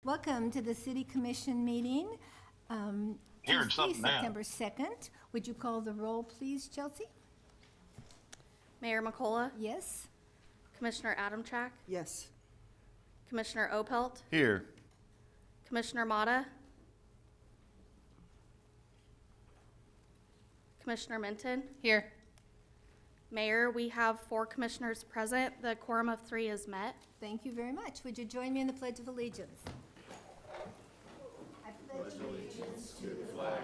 Welcome to the City Commission meeting, Hearing Tuesday, something now. September 2nd. Would you call the roll, please, Chelsea? Mayor McCullough, Yes? Commissioner Adamchak, Yes. Commissioner Opelt, Here. Commissioner Motta, Commissioner Minton. Here. Mayor, we have 4 commissioners present. The quorum of 3 is met. Thank you very much. Would you join me in the Pledge of Allegiance? I pledge allegiance to the flag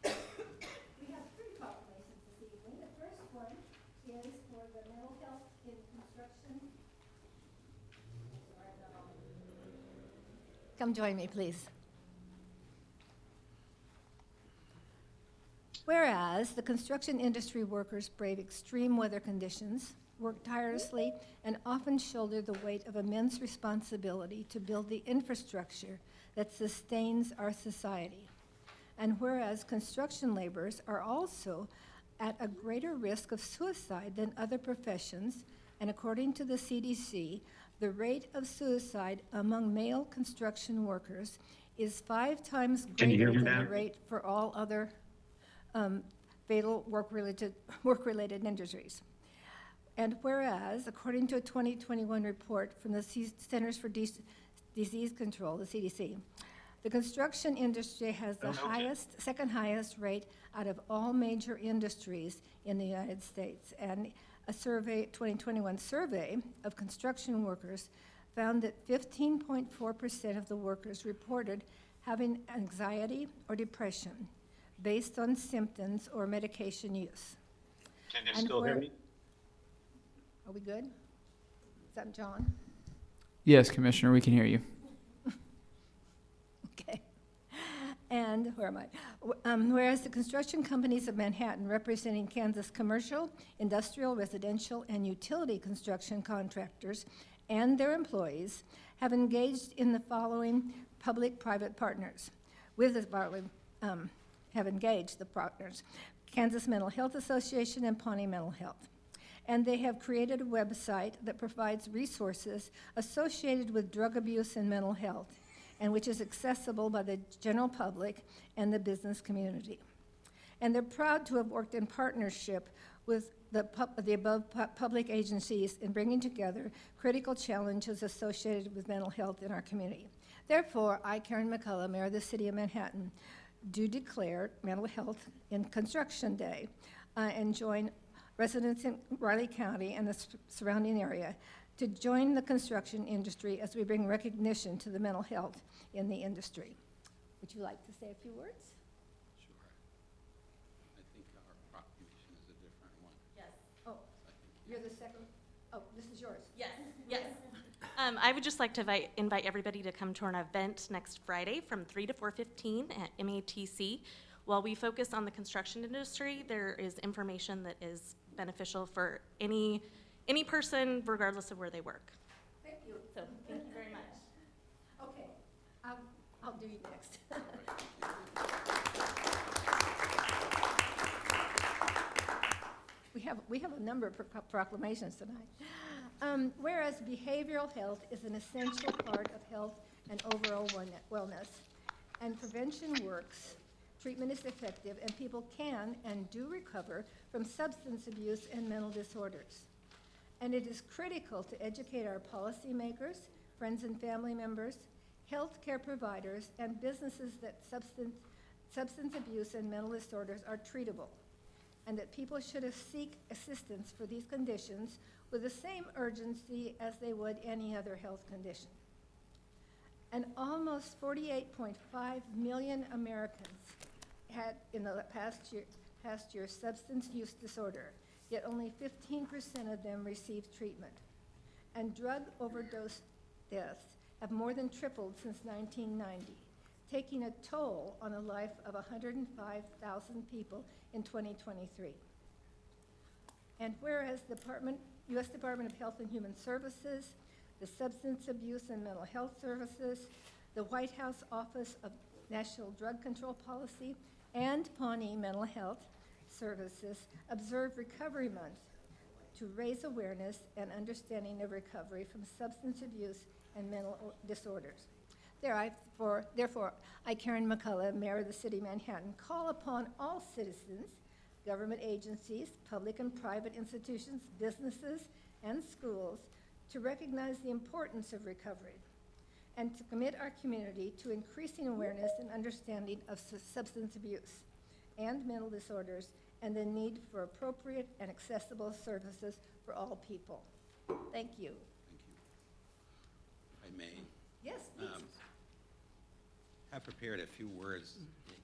We have 3 proclamations this evening. The first one is for the mental health in construction. Come join me, please. Whereas the construction industry workers brave extreme weather conditions, work tirelessly, and often shoulder the weight of immense responsibility to build the infrastructure that sustains our society. And whereas construction laborers are also at a greater risk of suicide than other professions, and according to the CDC, the rate of suicide among male construction workers is 5 times Can you hear greater me than now? the rate for all other fatal work-related injuries. And whereas, according to a 2021 report from the Centers for Disease Control, the CDC, the construction industry has the second highest rate out of all major industries in the United States. And a 2021 survey of construction workers found that 15.4% of the workers reported having anxiety or depression based on symptoms or medication use. Can you And still hear where- me? Are we good? Is that John? Yes, Commissioner, we can hear you. Okay. And where am I? Whereas the construction companies of Manhattan, representing Kansas commercial, industrial, residential, and utility construction contractors and their employees, have engaged in the following public-private partners. With the following, have engaged the partners: Kansas Mental Health Association and Pawnee Mental Health. And they have created a website that provides resources associated with drug abuse and mental health, and which is accessible by the general public and the business community. And they're proud to have worked in partnership with the above public agencies in bringing together critical challenges associated with mental health in our community. Therefore, I, Karen McCullough, Mayor of the City of Manhattan, do declare Mental Health in Construction Day and join residents in Riley County and the surrounding area to join the construction industry as we bring recognition to the mental health in the industry. Would you like to say a few words? Sure. I think our proclamation is a different one. Yes. Oh, you're the second. Oh, this is yours. Yes. Yes. I would just like to invite everybody to come to an event next Friday from 3 to 4:15 at MATC. While we focus on the construction industry, there is information that is beneficial for any person, regardless of where they work. Thank you. So, thank you very much. Okay, I'll do you next. We have a number of proclamations tonight. Whereas behavioral health is an essential part of health and overall wellness, and prevention works, treatment is effective, and people can and do recover from substance abuse and mental disorders. And it is critical to educate our policymakers, friends and family members, healthcare providers, and businesses that substance abuse and mental disorders are treatable, and that people should seek assistance for these conditions with the same urgency as they would any other health condition. And almost 48.5 million Americans had in the past year substance use disorder, yet only 15% of them received treatment. And drug overdose deaths have more than tripled since 1990, taking a toll on the life of 105,000 people in 2023. And whereas U.S. Department of Health and Human Services, the Substance Abuse and Mental Health Services, the White House Office of National Drug Control Policy, and Pawnee Mental Health Services observe Recovery Month to raise awareness and understanding of recovery from substance abuse and mental disorders. Therefore, I, Karen McCullough, Mayor of the City of Manhattan, call upon all citizens, government agencies, public and private institutions, businesses, and schools to recognize the importance of recovery and to commit our community to increasing awareness and understanding of substance abuse and mental disorders and the need for appropriate and accessible services for all people. Thank you. Thank you. If I may. Yes, please. I've prepared a few words,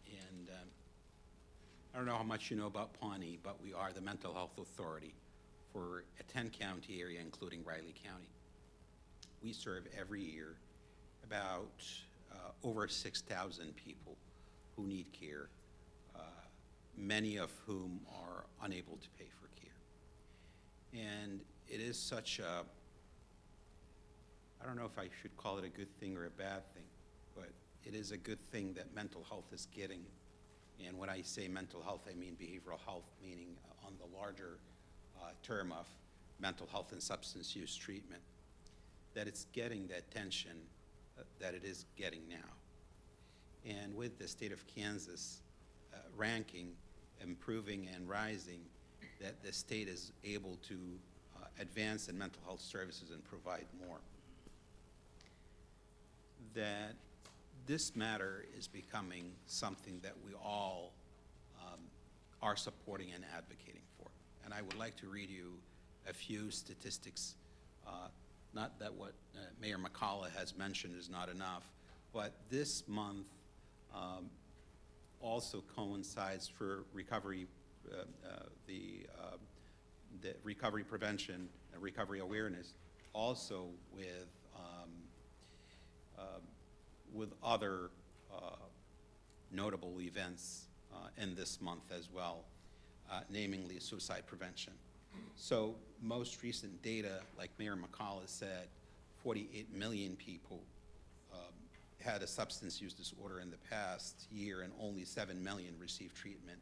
and I don't know how much you know about Pawnee, but we are the mental health authority for a 10-county area, including Riley County. We serve every year about over 6,000 people who need care, many of whom are unable to pay for care. And it is such a, I don't know if I should call it a good thing or a bad thing, but it is a good thing that mental health is getting, and when I say mental health, I mean behavioral health, meaning on the larger term of mental health and substance use treatment, that it's getting the attention that it is getting now. And with the state of Kansas ranking improving and rising, that the state is able to advance in mental health services and provide more. That this matter is becoming something that we all are supporting and advocating for. And I would like to read you a few statistics, not that what Mayor McCullough has mentioned is not enough, but this month also coincides for recovery, the recovery prevention and recovery awareness, also with other notable events in this month as well, namely suicide prevention. So most recent data, like Mayor McCullough said, 48 million people had a substance use disorder in the past year, and only 7 million received treatment,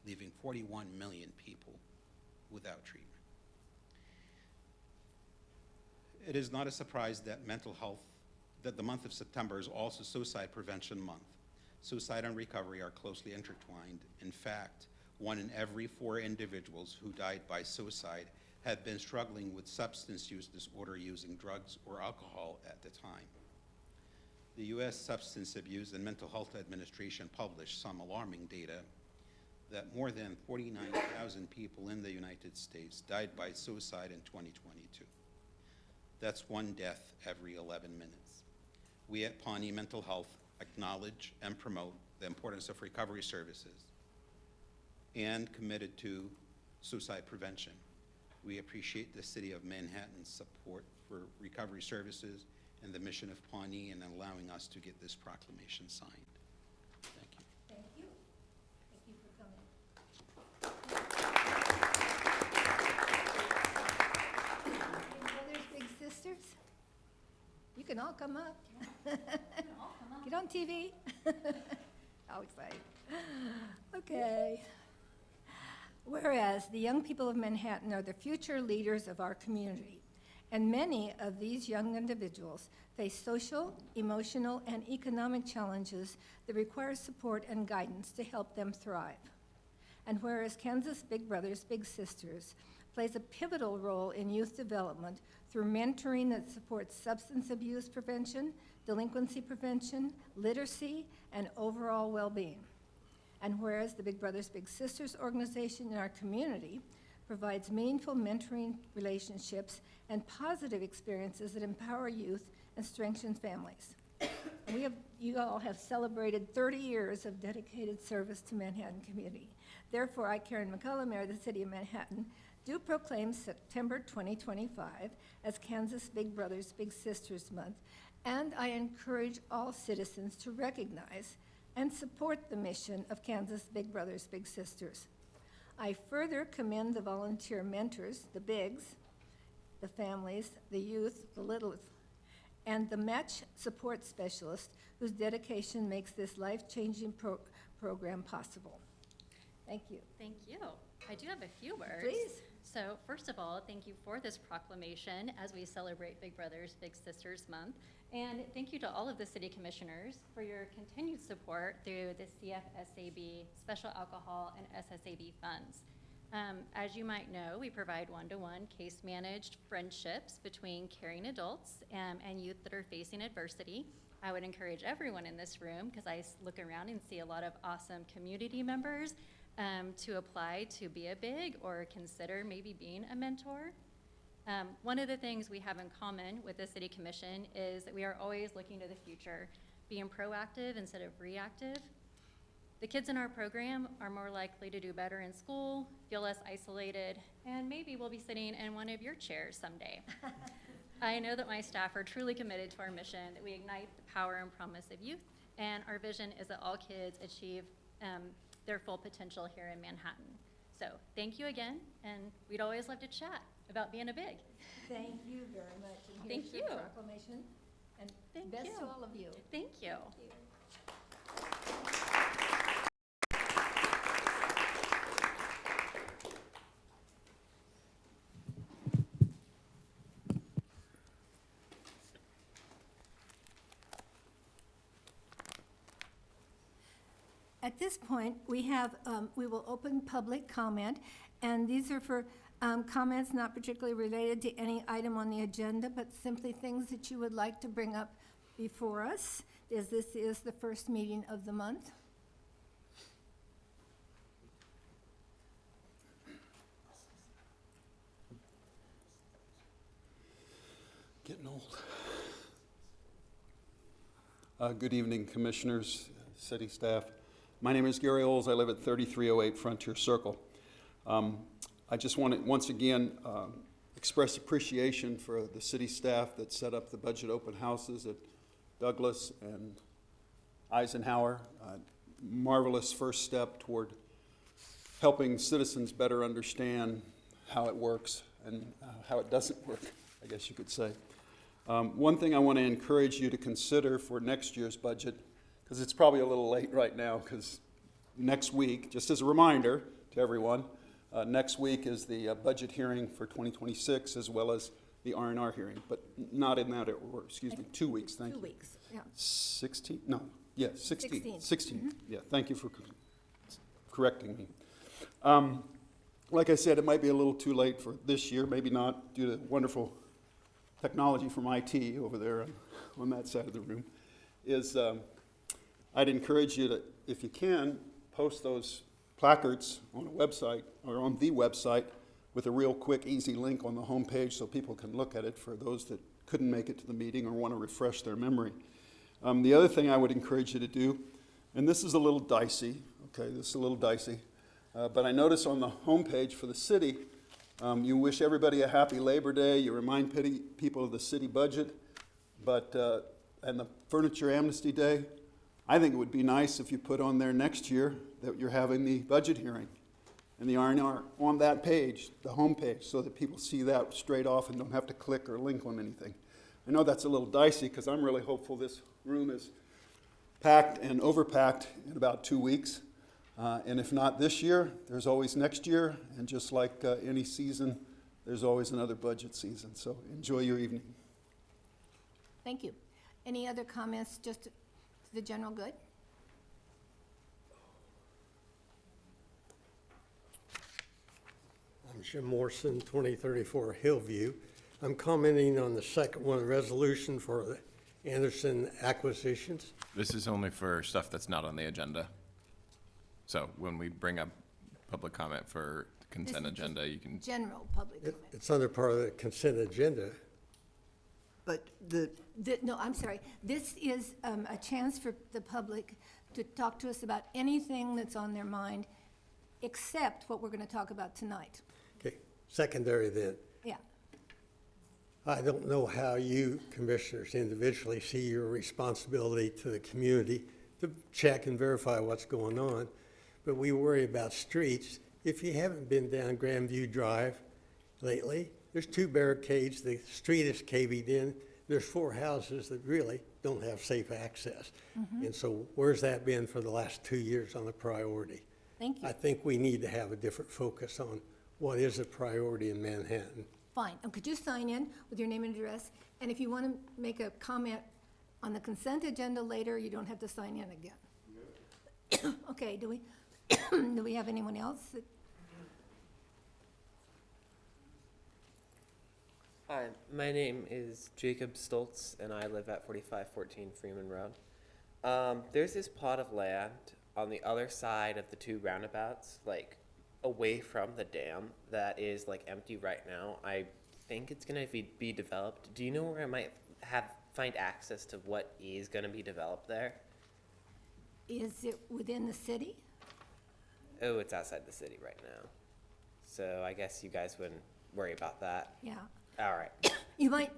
leaving 41 million people without treatment. It is not a surprise that that the month of September is also Suicide Prevention Month. Suicide and recovery are closely intertwined. In fact, 1 in every 4 individuals who died by suicide had been struggling with substance use disorder using drugs or alcohol at the time. The U.S. Substance Abuse and Mental Health Administration published some alarming data that more than 49,000 people in the United States died by suicide in 2022. That's 1 death every 11 minutes. We at Pawnee Mental Health acknowledge and promote the importance of recovery services and committed to suicide prevention. We appreciate the City of Manhattan's support for recovery services and the mission of Pawnee in allowing us to get this proclamation signed. Thank you. Thank you. Thank you for coming. Big brothers, big sisters, you can all come up. Get on TV. How exciting. Okay. Whereas the young people of Manhattan are the future leaders of our community, and many of these young individuals face social, emotional, and economic challenges that require support and guidance to help them thrive. And whereas Kansas Big Brothers Big Sisters plays a pivotal role in youth development through mentoring that supports substance abuse prevention, delinquency prevention, literacy, and overall well-being. And whereas the Big Brothers Big Sisters organization in our community provides meaningful mentoring relationships and positive experiences that empower youth and strengthen families. You all have celebrated 30 years of dedicated service to Manhattan community. Therefore, I, Karen McCullough, Mayor of the City of Manhattan, do proclaim September 2025 as Kansas Big Brothers Big Sisters Month, and I encourage all citizens to recognize and support the mission of Kansas Big Brothers Big Sisters. I further commend the volunteer mentors, the bigs, the families, the youth, the littles, and the match support specialists whose dedication makes this life-changing program possible. Thank you. Thank you. I do have a few words. Please. So first of all, thank you for this proclamation as we celebrate Big Brothers Big Sisters Month. And thank you to all of the city commissioners for your continued support through the CFSAB Special Alcohol and SSAB funds. As you might know, we provide one-to-one case-managed friendships between caring adults and youth that are facing adversity. I would encourage everyone in this room, because I look around and see a lot of awesome community members, to apply to be a BIG or consider maybe being a mentor. One of the things we have in common with the City Commission is that we are always looking to the future, being proactive instead of reactive. The kids in our program are more likely to do better in school, feel less isolated, and maybe we'll be sitting in one of your chairs someday. I know that my staff are truly committed to our mission, that we ignite the power and promise of youth, and our vision is that all kids achieve their full potential here in Manhattan. So thank you again, and we'd always love to chat about being a BIG. Thank you very much. And Thank here's your you. proclamation. And Thank best you. to all of you. Thank you. At this point, we will open public comment, and these are for comments not particularly related to any item on the agenda, but simply things that you would like to bring up before us, as this is the first meeting of the month. Getting old. Good evening, commissioners, city staff. My name is Gary Oles. I live at 3308 Frontier Circle. I just want to once again express appreciation for the city staff that set up the budget open houses at Douglas and Eisenhower. Marvelous first step toward helping citizens better understand how it works and how it doesn't work, I guess you could say. One thing I want to encourage you to consider for next year's budget, because it's probably a little late right now, because next week, just as a reminder to everyone, next week is the budget hearing for 2026, as well as the R&R hearing, but not in that order, excuse me, 2 weeks, thank you. 2 weeks, yeah. 16? No, yeah, 16. 16. Mm-hmm. Yeah, thank you for correcting me. Like I said, it might be a little too late for this year, maybe not, due to wonderful technology from IT over there on that side of the room, I'd encourage you to, if you can, post those placards on a website or on the website with a real quick, easy link on the homepage so people can look at it for those that couldn't make it to the meeting or want to refresh their memory. The other thing I would encourage you to do, and this is a little dicey, okay, this is a little dicey, but I notice on the homepage for the city, you wish everybody a happy Labor Day, you remind people of the city budget, and the Furniture Amnesty Day. I think it would be nice if you put on there next year that you're having the budget hearing and the R&R on that page, the home page, so that people see that straight off and don't have to click or link on anything. I know that's a little dicey because I'm really hopeful this room is packed and overpacked in about 2 weeks. And if not this year, there's always next year. And just like any season, there's always another budget season. So enjoy your evening. Thank you. Any other comments just to the general good? I'm Jim Morrison, 2034 Hillview. I'm commenting on the second one, resolution for the Anderson acquisitions. This is only for stuff that's not on the agenda. So when we bring up public comment for the consent This is just agenda, you can, General public comment. It's under part of the consent agenda. But the, No, I'm sorry. This is a chance for the public to talk to us about anything that's on their mind, except what we're going to talk about tonight. Okay, secondary then. Yeah. I don't know how you commissioners individually see your responsibility to the community to check and verify what's going on, but we worry about streets if you haven't been down Grandview Drive lately, there's 2 barricades, the street is caved in, there's 4 houses that really don't have safe access. And so where's that been for the last 2 years on the priority? Thank you. I think we need to have a different focus on what is a priority in Manhattan. Fine. Could you sign in with your name and address? And if you want to make a comment on the consent agenda later, you don't have to sign in again. Okay, do we have anyone else? Hi, my name is Jacob Stoltz, and I live at 4514 Freeman Road. There's this plot of land on the other side of the 2 roundabouts, like away from the dam, that is like empty right now. I think it's gonna be developed. Do you know where I might find access to what is gonna be developed there? Is it within the city? Oh, it's outside the city right now. So I guess you guys wouldn't worry about that. Yeah. All right. You might,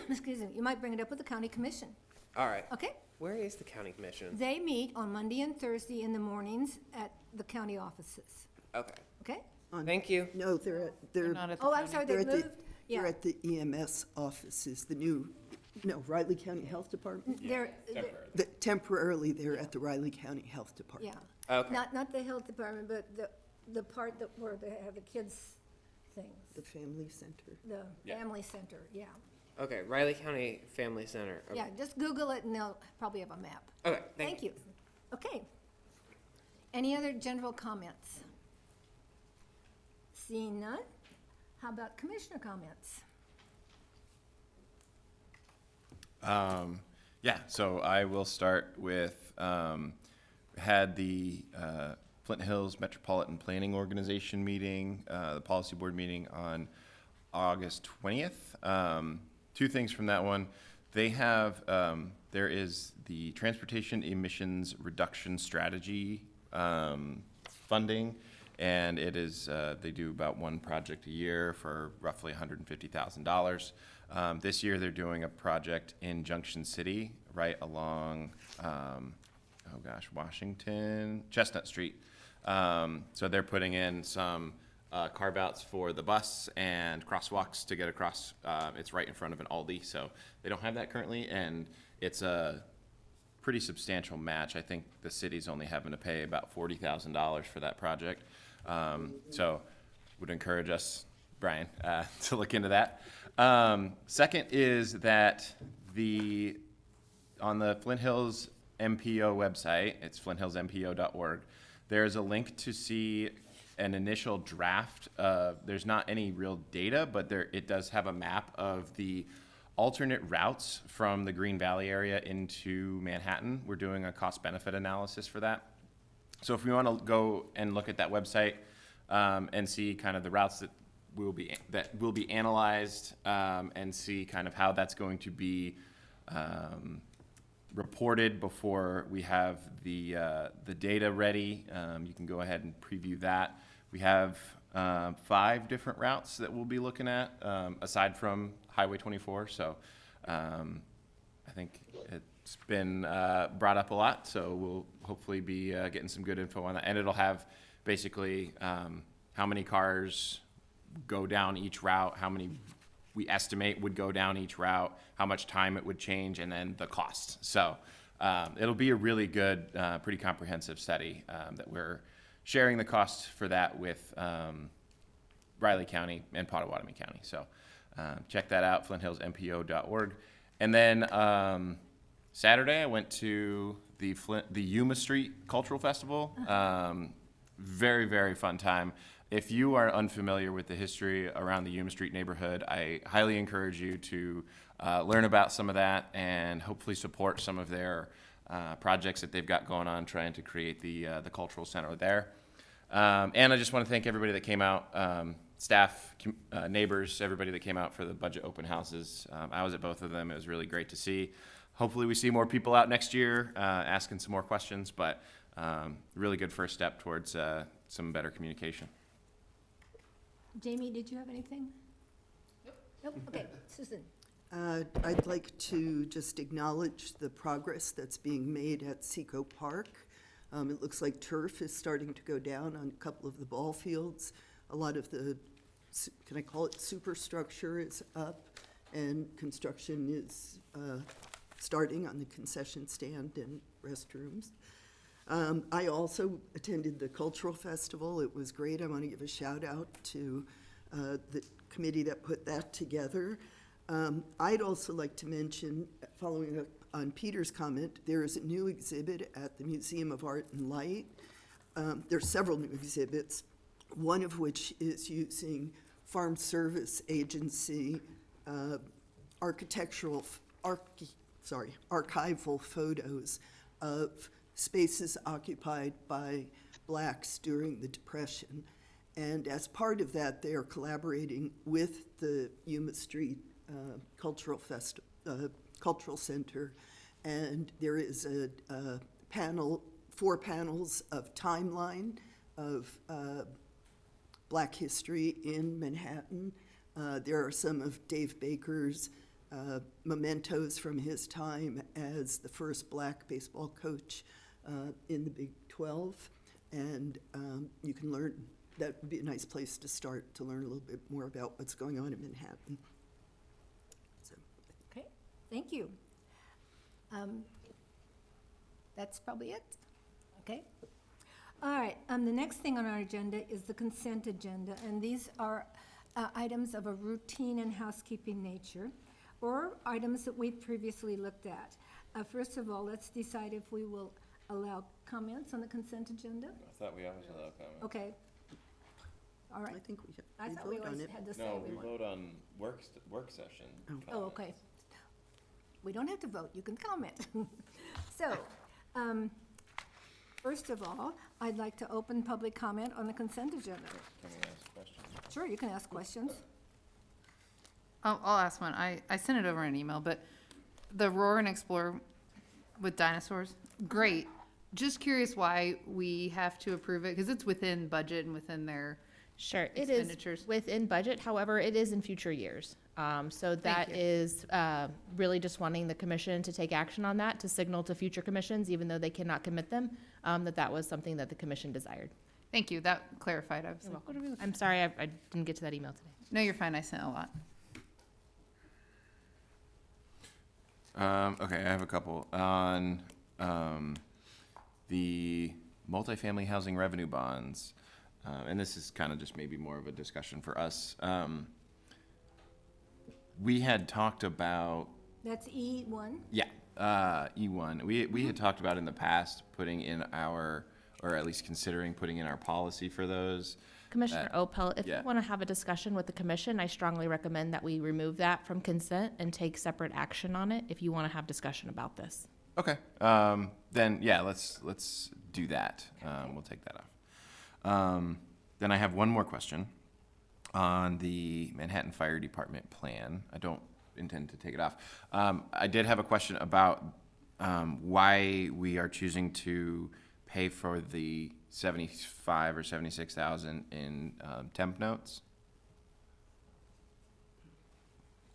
excuse me, you might bring it up with the county commission, All right. okay? Where is the county commission? They meet on Monday and Thursday in the mornings at the county offices, Okay. okay? Thank you. No, they're Not at the Oh, I'm county. sorry, they're they at the, moved? they're Yeah. at the EMS offices, the new, no, Riley County Health Department. Temporarily, they're at the Riley County Health Department. Yeah. Okay. Not the health department, but the part that where they have the kids things, The Family Center. the family center, yeah. Okay, Riley County Family Center. Okay. Yeah, just Google it and they'll probably have a map. Okay, Thank you. Okay. Any other general comments? Seeing none, how about commissioner comments? Yeah, so I will start with, had the Flint Hills Metropolitan Planning Organization meeting, the policy board meeting on August 20th. 2 things from that one. They have, there is the Transportation Emissions Reduction Strategy funding, and it is, they do about 1 project a year for roughly $150,000. This year, they're doing a project in Junction City, right along, Washington, Chestnut Street. So they're putting in some carve-outs for the bus and crosswalks to get across. It's right in front of an Aldi, so they don't have that currently, and it's a pretty substantial match. I think the city's only having to pay about $40,000 for that project. So would encourage us, Brian, to look into that. Second is that on the Flint Hills MPO website, it's flinthillsmpo.org, there's a link to see an initial draft. There's not any real data, but it does have a map of the alternate routes from the Green Valley area into Manhattan. We're doing a cost-benefit analysis for that. So if we want to go and look at that website and see kind of the routes that will be analyzed and see kind of how that's going to be reported before we have the data ready. You can go ahead and preview that. We have 5 different routes that we'll be looking at aside from Highway 24. So I think it's been brought up a lot. So we'll hopefully be getting some good info on that. And it'll have basically how many cars go down each route, how many we estimate would go down each route, how much time it would change, and then the cost. So it'll be a really good, pretty comprehensive study that we're sharing the cost for that with Riley County and Pottawatomie County. So check that out, flinthillsmpo.org. And then Saturday, I went to the Yuma Street Cultural Festival. Very, very fun time. If you are unfamiliar with the history around the Yuma Street neighborhood, I highly encourage you to learn about some of that and hopefully support some of their projects that they've got going on trying to create the cultural center there. And I just want to thank everybody that came out, staff, neighbors, everybody that came out for the budget open houses. I was at both of them. It was really great to see. Hopefully we see more people out next year asking some more questions, but really good first step towards some better communication. Jamie, did you have anything? Nope. Okay, Susan. I'd like to just acknowledge the progress that's being made at Seco Park. It looks like turf is starting to go down on a couple of the ball fields. A lot of the, can I call it superstructure, is up, and construction is starting on the concession stand and restrooms. I also attended the Cultural Festival. It was great. I want to give a shout out to the committee that put that together. I'd also like to mention, following up on Peter's comment, there is a new exhibit at the Museum of Art and Light. There's several new exhibits, one of which is using Farm Service Agency archival photos of spaces occupied by blacks during the Depression. And as part of that, they are collaborating with the Yuma Street Cultural Center. And there is a panel, 4 panels of timeline of black history in Manhattan. There are some of Dave Baker's mementos from his time as the first black baseball coach in the Big 12. And you can learn, that would be a nice place to start to learn a little bit more about what's going on in Manhattan. So, Okay, thank you. That's probably it. Okay. All right, the next thing on our agenda is the consent agenda, and these are items of a routine and housekeeping nature, or items that we've previously looked at. First of all, let's decide if we will allow comments on the consent agenda. I thought we always allow comments. Okay. All right. I think I thought we vote on always it. had to say No, we we want. vote on work session. Oh, comments. okay. We don't have to vote, you can comment. So, first of all, I'd like to open public comment on the consent agenda. Can we ask questions? Sure, you can ask questions. I'll ask one. I sent it over an email, but the Roar and Explore with dinosaurs, great. Just curious why we have to approve it, because it's within budget and within their Sure, it expenditures. is within budget, however, it is in future years. So that you. is really just wanting the commission to take action on that, to signal to future commissions, even though they cannot commit them, that was something that the commission desired. Thank you. That clarified. I was like, what are we looking I'm sorry, I didn't get to that email today. No, you're fine. I sent a lot. Okay, I have a couple. On the multifamily housing revenue bonds, and this is kind of just maybe more of a discussion for us. We had talked about, That's E1. yeah, E1. We had talked about in the past putting in our, or at least considering putting in our policy for those. Commissioner Opel, if you yeah. want to have a discussion with the commission, I strongly recommend that we remove that from consent and take separate action on it if you want to have discussion about this. Okay. Then yeah, let's do that. We'll take that off. Then I have one more question on the Manhattan Fire Department plan. I don't intend to take it off. I did have a question about why we are choosing to pay for the 75 or 76,000 in temp notes.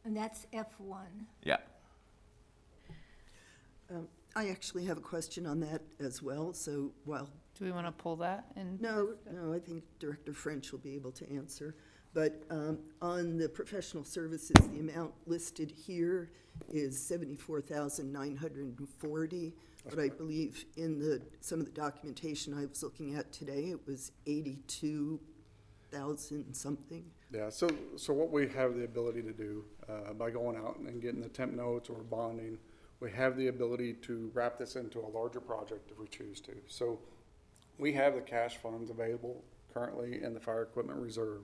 And that's F1. Yeah. I actually have a question on that as well, so while, Do we want to pull that? And no, I think Director French will be able to answer. But on the professional services, the amount listed here is $74,940. But I believe in some of the documentation I was looking at today, it was 82,000 something. Yeah, so what we have the ability to do by going out and getting the temp notes or bonding, we have the ability to wrap this into a larger project if we choose to. So we have the cash funds available currently in the fire equipment reserve,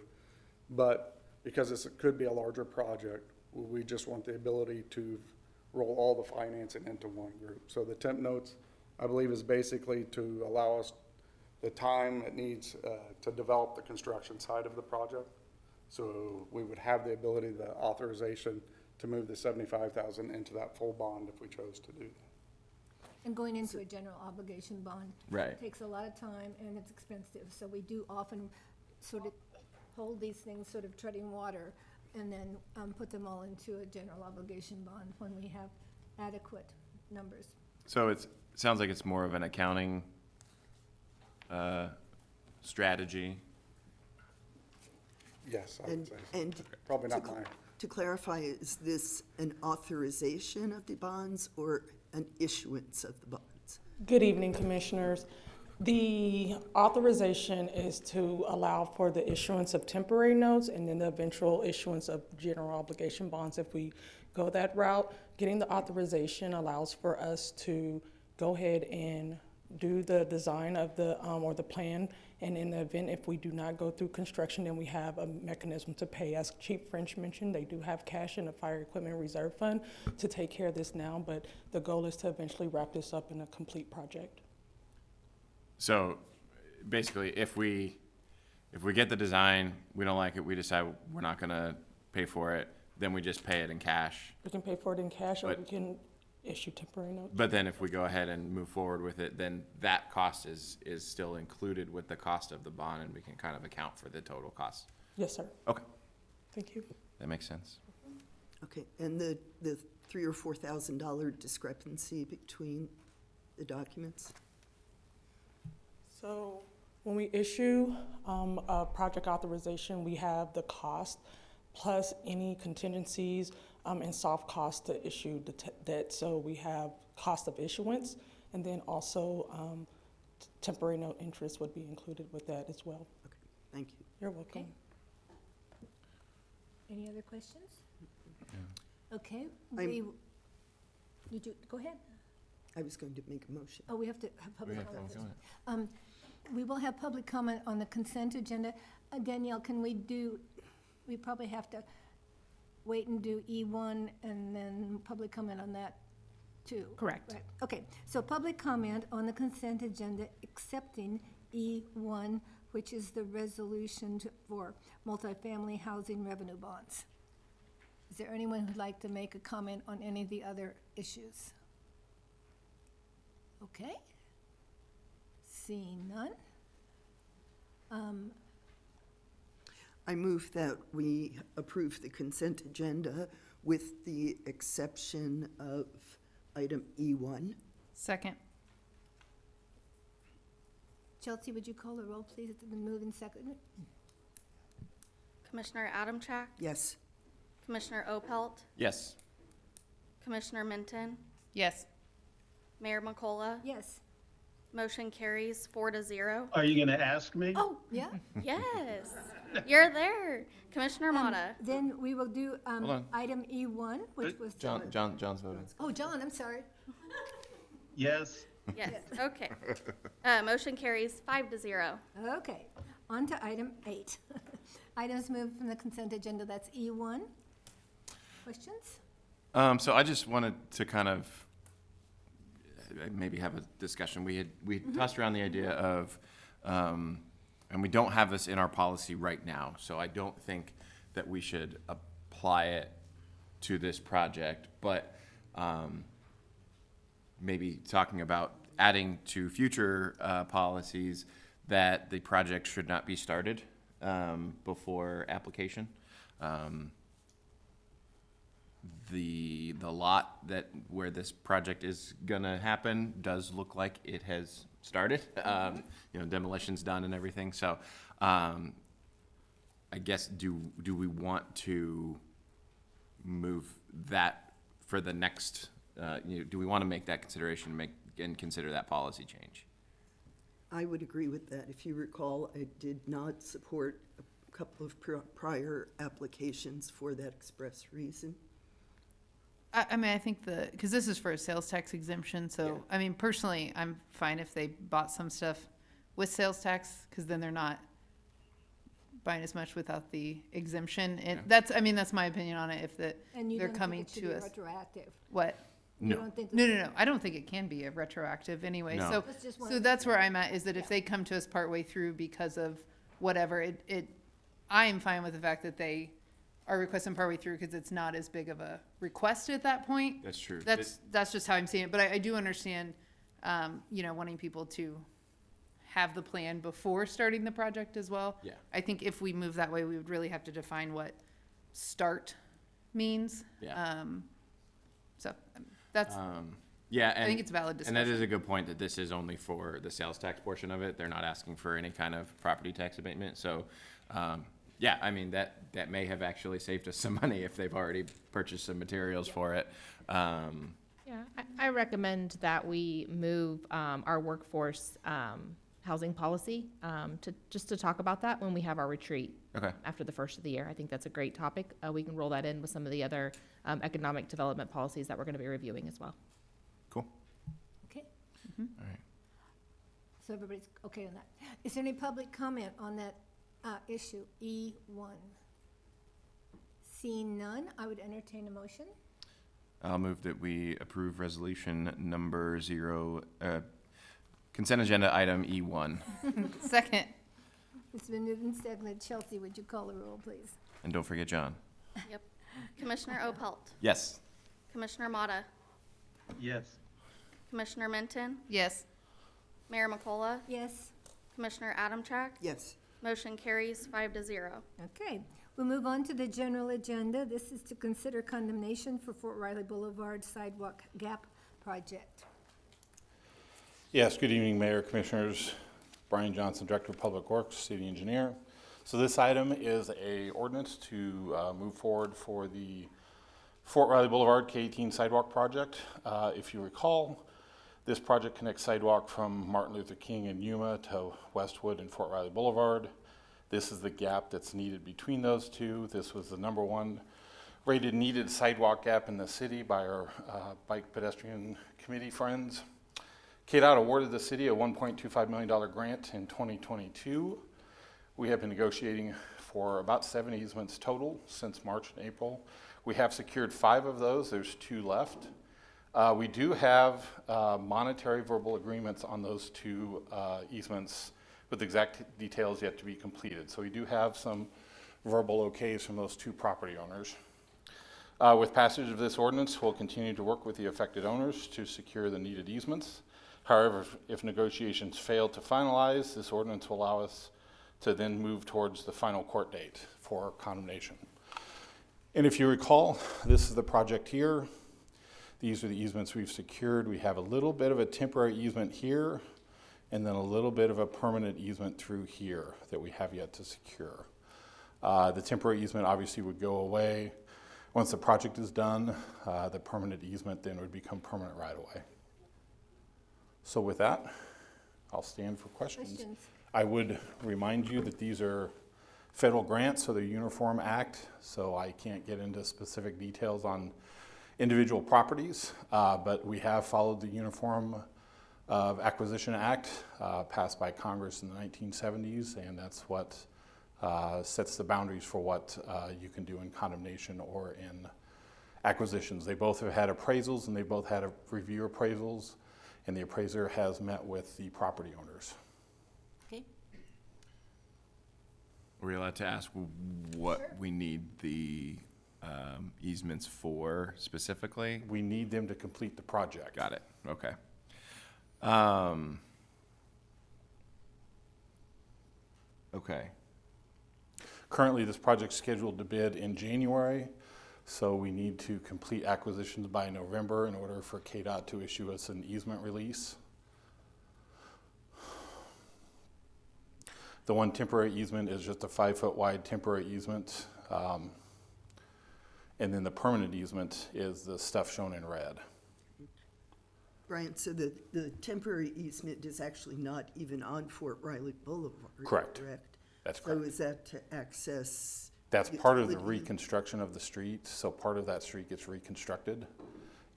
but because this could be a larger project, we just want the ability to roll all the financing into one group. So the temp notes, I believe, is basically to allow us the time it needs to develop the construction side of the project. So we would have the ability, the authorization to move the 75,000 into that full bond if we chose to do that. And going into a general obligation bond. Right. Takes a lot of time and it's expensive. So we do often sort of hold these things sort of treading water and then put them all into a general obligation bond when we have adequate numbers. So it sounds like it's more of an accounting strategy. Yes, I would And, say. and Probably to not cl- mine. To clarify, is this an authorization of the bonds or an issuance of the bonds? Good evening, Commissioners. The authorization is to allow for the issuance of temporary notes and then the eventual issuance of general obligation bonds if we go that route. Getting the authorization allows for us to go ahead and do the design of the, or the plan. And in the event if we do not go through construction, then we have a mechanism to pay. As Chief French mentioned, they do have cash in the Fire Equipment Reserve Fund to take care of this now, but the goal is to eventually wrap this up in a complete project. So basically, if we get the design, we don't like it, we decide we're not gonna pay for it, then we just pay it in cash. We can pay for it in cash or But- we can issue temporary notes. But then if we go ahead and move forward with it, then that cost is still included with the cost of the bond, and we can kind of account for the total cost. Yes, sir. Okay, Thank you. that makes sense. Okay, and the $3,000 or $4,000 discrepancy between the documents? So when we issue a project authorization, we have the cost plus any contingencies and soft costs to issue the debt. So we have cost of issuance, and then also temporary note interest would be included with that as well. Okay, thank you. You're welcome. Any other questions? Okay, I'm- go ahead. I was going to make a motion. Oh, we have to have public have comment. public first. We will have public comment on the consent agenda. Danielle, we probably have to wait and do E1 and then public comment on that too. Correct. Right. Okay, so public comment on the consent agenda accepting E1, which is the resolution for multifamily housing revenue bonds. Is there anyone who'd like to make a comment on any of the other issues? Okay. Seeing none. I move that we approve the consent agenda with the exception of item E1. Second. Chelsea, would you call the roll, please? It's been moved and seconded. Commissioner Adamchak, Yes. Commissioner Opelt, Yes. Commissioner Minton, Yes. Mayor McCullough. Yes. Motion carries 4-0. Are you going to ask me? Oh, yeah. Yes, you're there. Commissioner Motta. Then we will do on. item E1, which was. John's voting. Oh, John, I'm sorry. Yes. Yes, okay. Motion carries 5-0. Okay, on to item 8. Items moved from the consent agenda, that's E1. Questions? So I just wanted to kind of maybe have a discussion. We tossed around the idea of, and we don't have this in our policy right now, so I don't think that we should apply it to this project, but maybe talking about adding to future policies that the project should not be started before application. The lot where this project is gonna happen does look like it has started. Demolition's done and everything, so I guess do we want to move that for the next, do we want to make that consideration, and consider that policy change? I would agree with that. If you recall, I did not support a couple of prior applications for that express reason. I mean, I think because this is for a sales tax exemption, so, Yeah. I mean, personally, I'm fine if they bought some stuff with sales tax, because then they're not buying as much without the exemption. And that's my opinion on it, And you they're don't think coming it should to be us. retroactive? What? You No. don't think No. I don't think it can be a retroactive anyway. No. So, That's just one so of that's where I'm at, is that if they come to us partway through because of whatever, I am fine with the fact that they are requesting partway through, because it's not as big of a request at that point. That's true. That's just how I'm seeing it, but I do understand, wanting people to have the plan before starting the project as well. Yeah. I think if we move that way, we would really have to define what start means. Yeah. So that's, Yeah, I think it's valid and that is discussion. a good point, that this is only for the sales tax portion of it. They're not asking for any kind of property tax abatement. So, yeah, I mean, that may have actually saved us some money if they've already purchased some materials for it. Yeah, I recommend that we move our workforce housing policy to talk about that when we have our retreat. Okay. After the first of the year. I think that's a great topic. We can roll that in with some of the other economic development policies that we're going to be reviewing as well. Cool. Okay, All right. so everybody's okay on that. Is there any public comment on that issue, E1? Seeing none, I would entertain a motion. I'll move that we approve resolution number 0, consent agenda item E1. Second. It's been moved and seconded. Chelsea, would you call the roll, please? And don't forget John. Yep. Commissioner Opelt, Yes. Commissioner Motta, Yes. Commissioner Minton, Yes. Mayor McCullough, Yes. Commissioner Adamchak. Yes. Motion carries 5-0. Okay, we'll move on to the general agenda. This is to consider condemnation for Fort Riley Boulevard Sidewalk Gap Project. Yes, good evening, Mayor, Commissioners. Brian Johnson, Director of Public Works, City Engineer. So this item is a ordinance to move forward for the Fort Riley Boulevard K-18 Sidewalk Project. If you recall, this project connects sidewalk from Martin Luther King and Yuma to Westwood and Fort Riley Boulevard. This is the gap that's needed between those two. This was the #1 rated needed sidewalk gap in the city by our Bike Pedestrian Committee friends. K.S.A awarded the city a $1.25 million grant in 2022. We have been negotiating for about 7 easements total since March and April. We have secured 5 of those. There's 2 left. We do have monetary verbal agreements on those 2 easements with exact details yet to be completed. So we do have some verbal okays from those 2 property owners. With passage of this ordinance, we'll continue to work with the affected owners to secure the needed easements. However, if negotiations fail to finalize, this ordinance will allow us to then move towards the final court date for condemnation. And if you recall, this is the project here. These are the easements we've secured. We have a little bit of a temporary easement here, and then a little bit of a permanent easement through here that we have yet to secure. The temporary easement obviously would go away. Once the project is done, the permanent easement then would become permanent right away. So with that, I'll stand for questions. I would remind you that these are federal grants, so they're Uniform Act, so I can't get into specific details on individual properties, but we have followed the Uniform Acquisition Act passed by Congress in the 1970s, and that's what sets the boundaries for what you can do in condemnation or in acquisitions. They both have had appraisals, and they both had a review appraisals, and the appraiser has met with the property owners. Okay. Are we allowed to ask what we need the easements for specifically? We need them to complete the project. Got it. Okay. Okay. Currently, this project's scheduled to bid in January, so we need to complete acquisitions by November in order for KDOT to issue us an easement release. The one temporary easement is just a 5-foot wide temporary easement. And then the permanent easement is the stuff shown in red. Brian, so the temporary easement is actually not even on Fort Riley Boulevard, Correct. That's correct. So is that to access? That's part of the utility? reconstruction of the street, so part of that street gets reconstructed.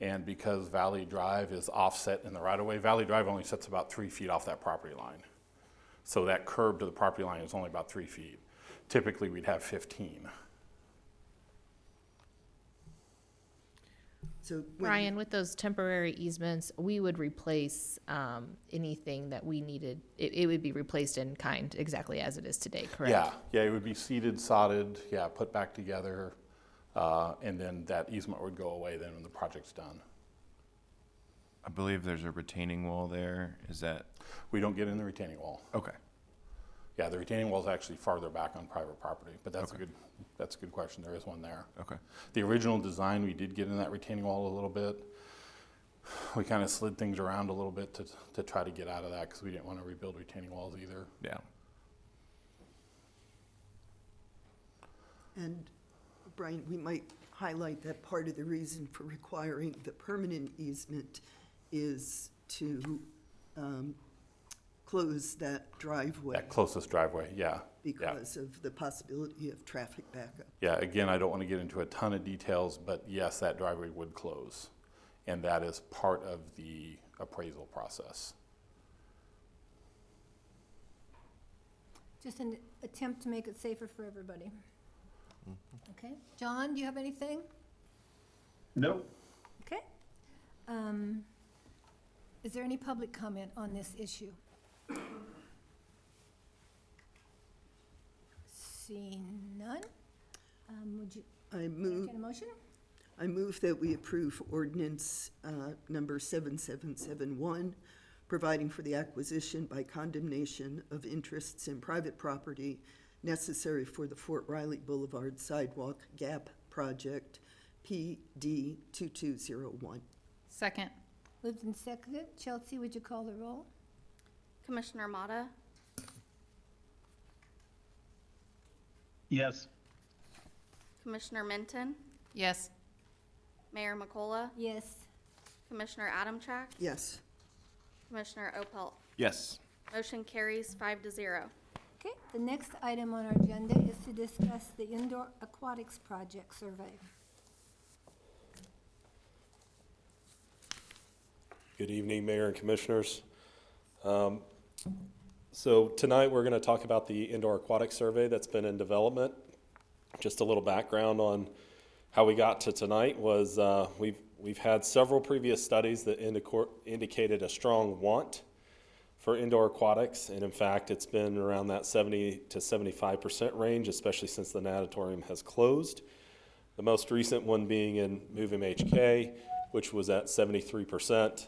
And because Valley Drive is offset in the right-of-way, Valley Drive only sits about 3 feet off that property line. So that curb to the property line is only about 3 feet. Typically, we'd have 15. So when- Brian, with those temporary easements, we would replace anything that we needed. It would be replaced in kind, exactly as it is today, correct? Yeah, it would be seeded, sodded, put back together, and then that easement would go away then when the project's done. I believe there's a retaining wall there. Is that? We don't get in the retaining wall. Okay. Yeah, the retaining wall is actually farther back on private property, but that's Okay. that's a good question. There is one there. Okay. The original design, we did get in that retaining wall a little bit. we kind of slid things around a little bit to try to get out of that because we didn't want to rebuild retaining walls either. Yeah. And Brian, we might highlight that part of the reason for requiring the permanent easement is to close that driveway. That closest driveway, yeah. Because of the possibility of traffic backup. Yeah, again, I don't want to get into a ton of details, but yes, that driveway would close. And that is part of the appraisal process. Just an attempt to make it safer for everybody. Okay, John, do you have anything? No. Okay. Is there any public comment on this issue? Seeing none, would you entertain a motion? I move that we approve ordinance number 7771, providing for the acquisition by condemnation of interests in private property necessary for the Fort Riley Boulevard Sidewalk Gap Project, PD 2201. Second. Moved and seconded. Chelsea, would you call the roll? Commissioner Motta, Yes. Commissioner Minton, Yes. Mayor McCullough, Yes. Commissioner Adamchak, Yes. Commissioner Opelt. Yes. Motion carries 5-0. Okay, the next item on our agenda is to discuss the indoor aquatics project survey. Good evening, Mayor and Commissioners. So tonight, we're going to talk about the indoor aquatic survey that's been in development. Just a little background on how we got to tonight was we've had several previous studies that indicated a strong want for indoor aquatics, and in fact, it's been around that 70 to 75% range, especially since the natatorium has closed. The most recent one being in Move MHK, which was at 73%.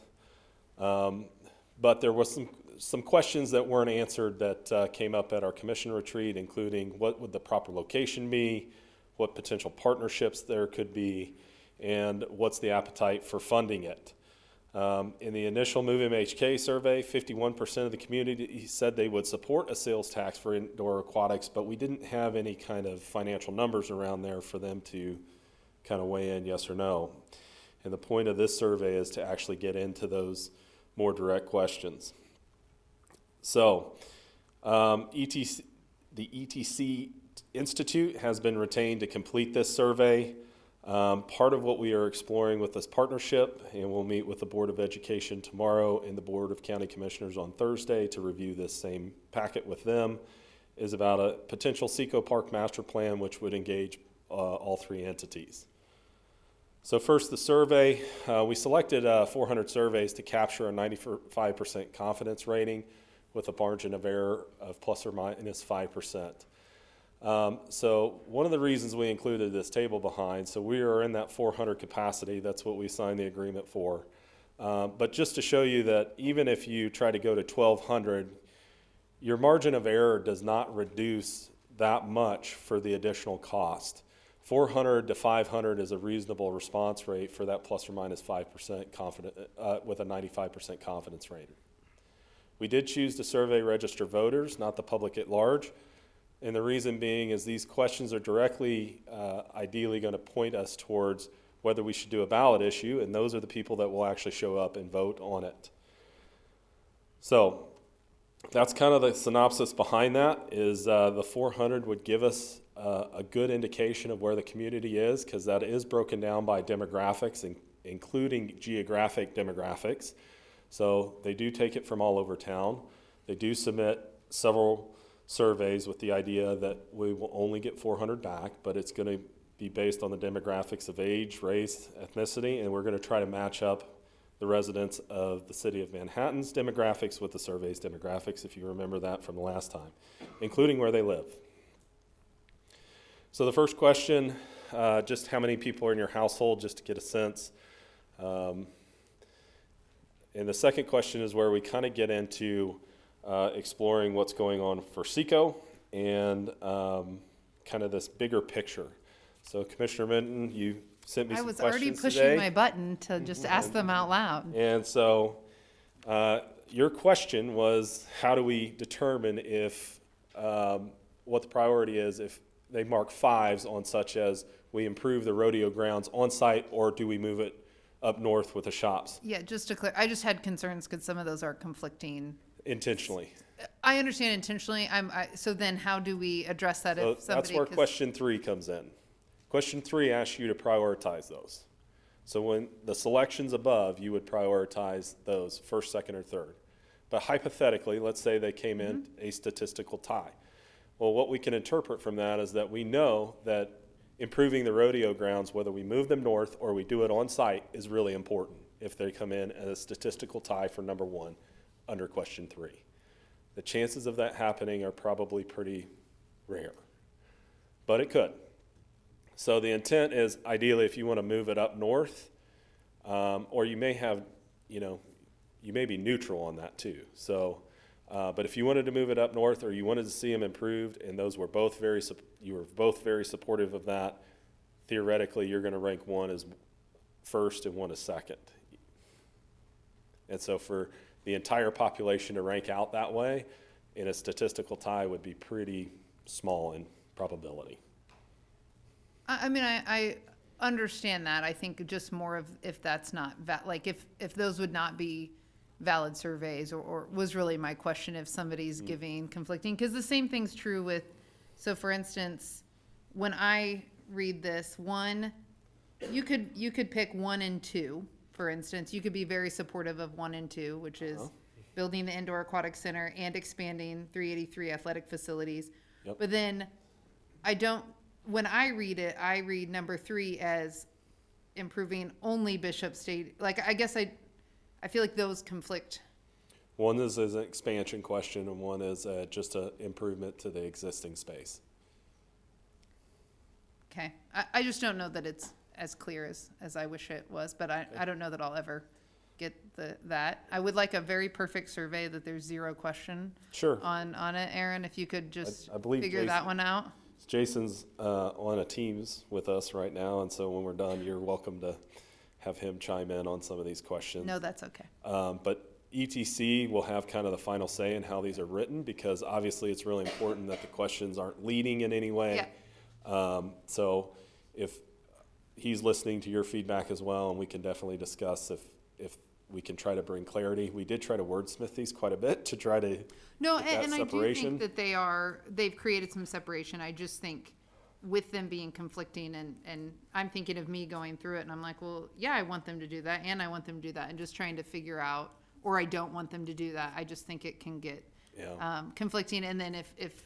But there was some questions that weren't answered that came up at our commission retreat, including what would the proper location be, what potential partnerships there could be, and what's the appetite for funding it. In the initial Move MHK survey, 51% of the community said they would support a sales tax for indoor aquatics, but we didn't have any kind of financial numbers around there for them to kind of weigh in yes or no. And the point of this survey is to actually get into those more direct questions. So, the ETC Institute has been retained to complete this survey. Part of what we are exploring with this partnership, and we'll meet with the Board of Education tomorrow and the Board of County Commissioners on Thursday to review this same packet with them, is about a potential Seco Park master plan which would engage all three entities. So first, the survey. We selected 400 surveys to capture a 95% confidence rating with a margin of error of plus or minus 5%. So one of the reasons we included this table behind, so we are in that 400 capacity, that's what we signed the agreement for. But just to show you that even if you try to go to 1,200, your margin of error does not reduce that much for the additional cost. 400 to 500 is a reasonable response rate for that plus or minus 5% confident, with a 95% confidence rating. We did choose to survey registered voters, not the public at large. And the reason being is these questions are directly, ideally going to point us towards whether we should do a ballot issue, and those are the people that will actually show up and vote on it. So that's kind of the synopsis behind that, is the 400 would give us a good indication of where the community is, because that is broken down by demographics, including geographic demographics. So they do take it from all over town. They do submit several surveys with the idea that we will only get 400 back, but it's going to be based on the demographics of age, race, ethnicity, and we're going to try to match up the residents of the city of Manhattan's demographics with the survey's demographics, if you remember that from the last time, including where they live. So the first question, just how many people are in your household, just to get a sense. And the second question is where we kind of get into exploring what's going on for Seco and kind of this bigger picture. So Commissioner Minton, you sent me I some was already questions pushing today. my button to just ask them out loud. And so, your question was, how do we determine if, what the priority is if they mark 5s on such as we improve the rodeo grounds on site, or do we move it up north with the shops Yeah, just to clear, I just had concerns because some of those are conflicting. intentionally? I understand intentionally. So then how do we address that So if somebody? that's where 'cause- question 3 comes in. Question 3 asks you to prioritize those. So when the selections above, you would prioritize those first, second, or third. But hypothetically, let's say they came in a statistical tie. Well, what we can interpret from that is that we know that improving the rodeo grounds, whether we move them north or we do it on site, is really important if they come in as a statistical tie for number 1 under question 3. The chances of that happening are probably pretty rare, but it could. So the intent is ideally if you want to move it up north, or you may have, you may be neutral on that too. So, but if you wanted to move it up north or you wanted to see them improved, and those were both you were both very supportive of that, theoretically you're going to rank one as first and one as second. And so for the entire population to rank out that way in a statistical tie would be pretty small in probability. I mean, I understand that. I think just more of if that's not, like if those would not be valid surveys or was really my question if somebody's giving conflicting, because the same thing's true with, so for instance, when I read this, you could pick 1 and 2, for instance. You could be very supportive of 1 and 2, which is building the indoor aquatic center and expanding 383 athletic facilities. Yep. But then when I read it, I read number 3 as improving only Bishop State. Like, I guess I feel like those conflict. One is an expansion question, and one is just an improvement to the existing space. Okay. I just don't know that it's as clear as I wish it was, but I don't know that I'll ever get that. I would like a very perfect survey that there's 0 question Sure. on it, Aaron, if you could just I believe figure that one out. Jason's on a Teams with us right now, and so when we're done, you're welcome to have him chime in on some of these questions. No, that's okay. But ETC will have kind of the final say in how these are written, because obviously it's really important that the questions aren't leading in any way. Yeah. So if he's listening to your feedback as well, and we can definitely discuss if we can try to bring clarity. We did try to wordsmith these quite a bit to try to No, get that and I do separation. think that they've created some separation. I just think with them being conflicting and I'm thinking of me going through it and I'm like, well, yeah, I want them to do that and I want them to do that, and just trying to figure out, or I don't want them to do that. I just think it can get conflicting, and then if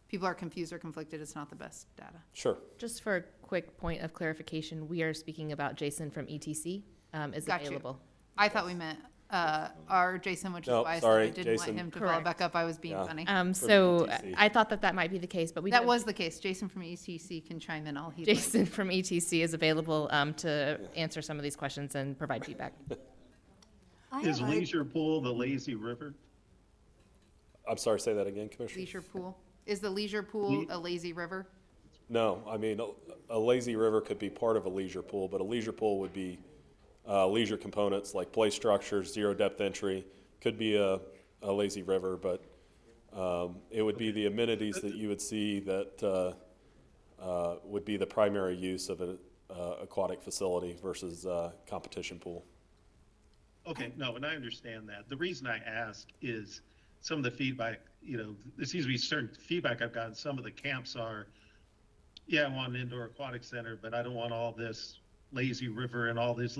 people are confused or conflicted, it's not the best data. Sure. Just for a quick point of clarification, we are speaking about Jason from ETC, is Got you. available. I thought we meant our Jason, which is No, why I sorry, said I didn't Jason. want him to follow Correct. back up. I was being funny. So ETC. I thought that might be the case, but That was the case. Jason from ECC can chime in all he'd like. Jason from ETC is available to answer some of these questions and provide feedback. Is Leisure Pool the lazy river? I'm sorry, say that again, Commissioner? Leisure pool. Is the leisure pool a lazy river? No, I mean, a lazy river could be part of a leisure pool, but a leisure pool would be leisure components like play structures, zero depth entry, could be a lazy river, but it would be the amenities that you would see that would be the primary use of an aquatic facility versus a competition pool. Okay, no, and I understand that. The reason I ask is some of the feedback, there seems to be certain feedback I've gotten. Some of the camps are, yeah, I want an indoor aquatic center, but I don't want all this lazy river and all these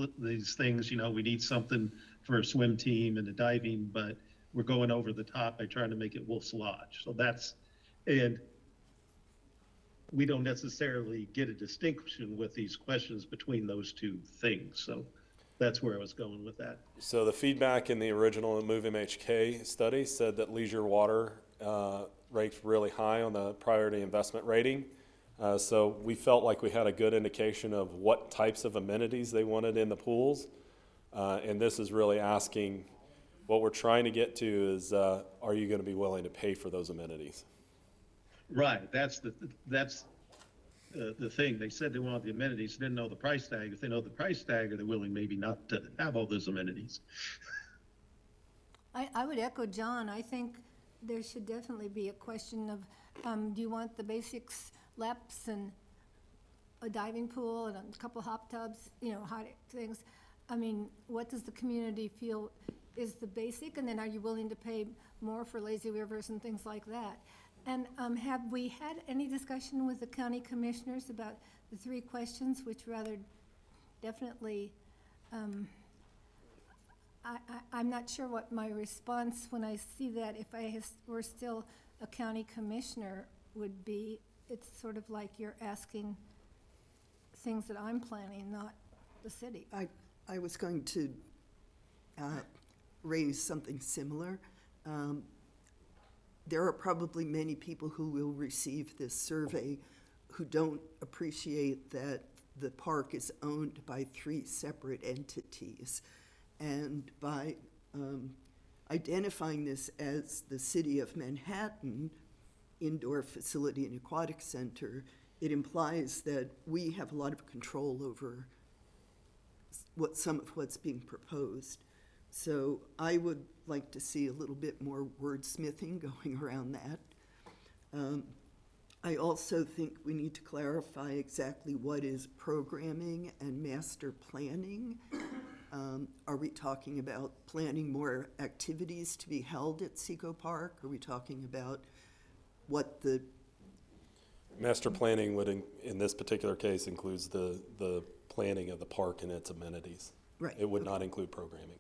things. We need something for a swim team and a diving, but we're going over the top by trying to make it Wolf's Lodge. So and we don't necessarily get a distinction with these questions between those two things. So that's where I was going with that. So the feedback in the original Move MHK study said that leisure water ranked really high on the priority investment rating. So we felt like we had a good indication of what types of amenities they wanted in the pools. And this is really asking, what we're trying to get to is, are you going to be willing to pay for those amenities? Right. That's the thing. They said they wanted the amenities, didn't know the price tag. If they know the price tag, are they willing maybe not to have all those amenities? I would echo John. I think there should definitely be a question of, do you want the basics, laps and a diving pool and a couple hot tubs, hot things? I mean, what does the community feel is the basic, and then are you willing to pay more for lazy rivers and things like that? And have we had any discussion with the county commissioners about the 3 questions, which rather definitely, I'm not sure what my response when I see that, if I were still a county commissioner, would be. It's sort of like you're asking things that I'm planning, not the city. I was going to raise something similar. There are probably many people who will receive this survey who don't appreciate that the park is owned by 3 separate entities. And by identifying this as the City of Manhattan Indoor Facility and Aquatic Center, it implies that we have a lot of control over some of what's being proposed. So I would like to see a little bit more wordsmithing going around that. I also think we need to clarify exactly what is programming and master planning. Are we talking about planning more activities to be held at Seco Park? Are we talking about what the Master planning would, in this particular case, includes the planning of the park and its amenities. Right. It would not include programming.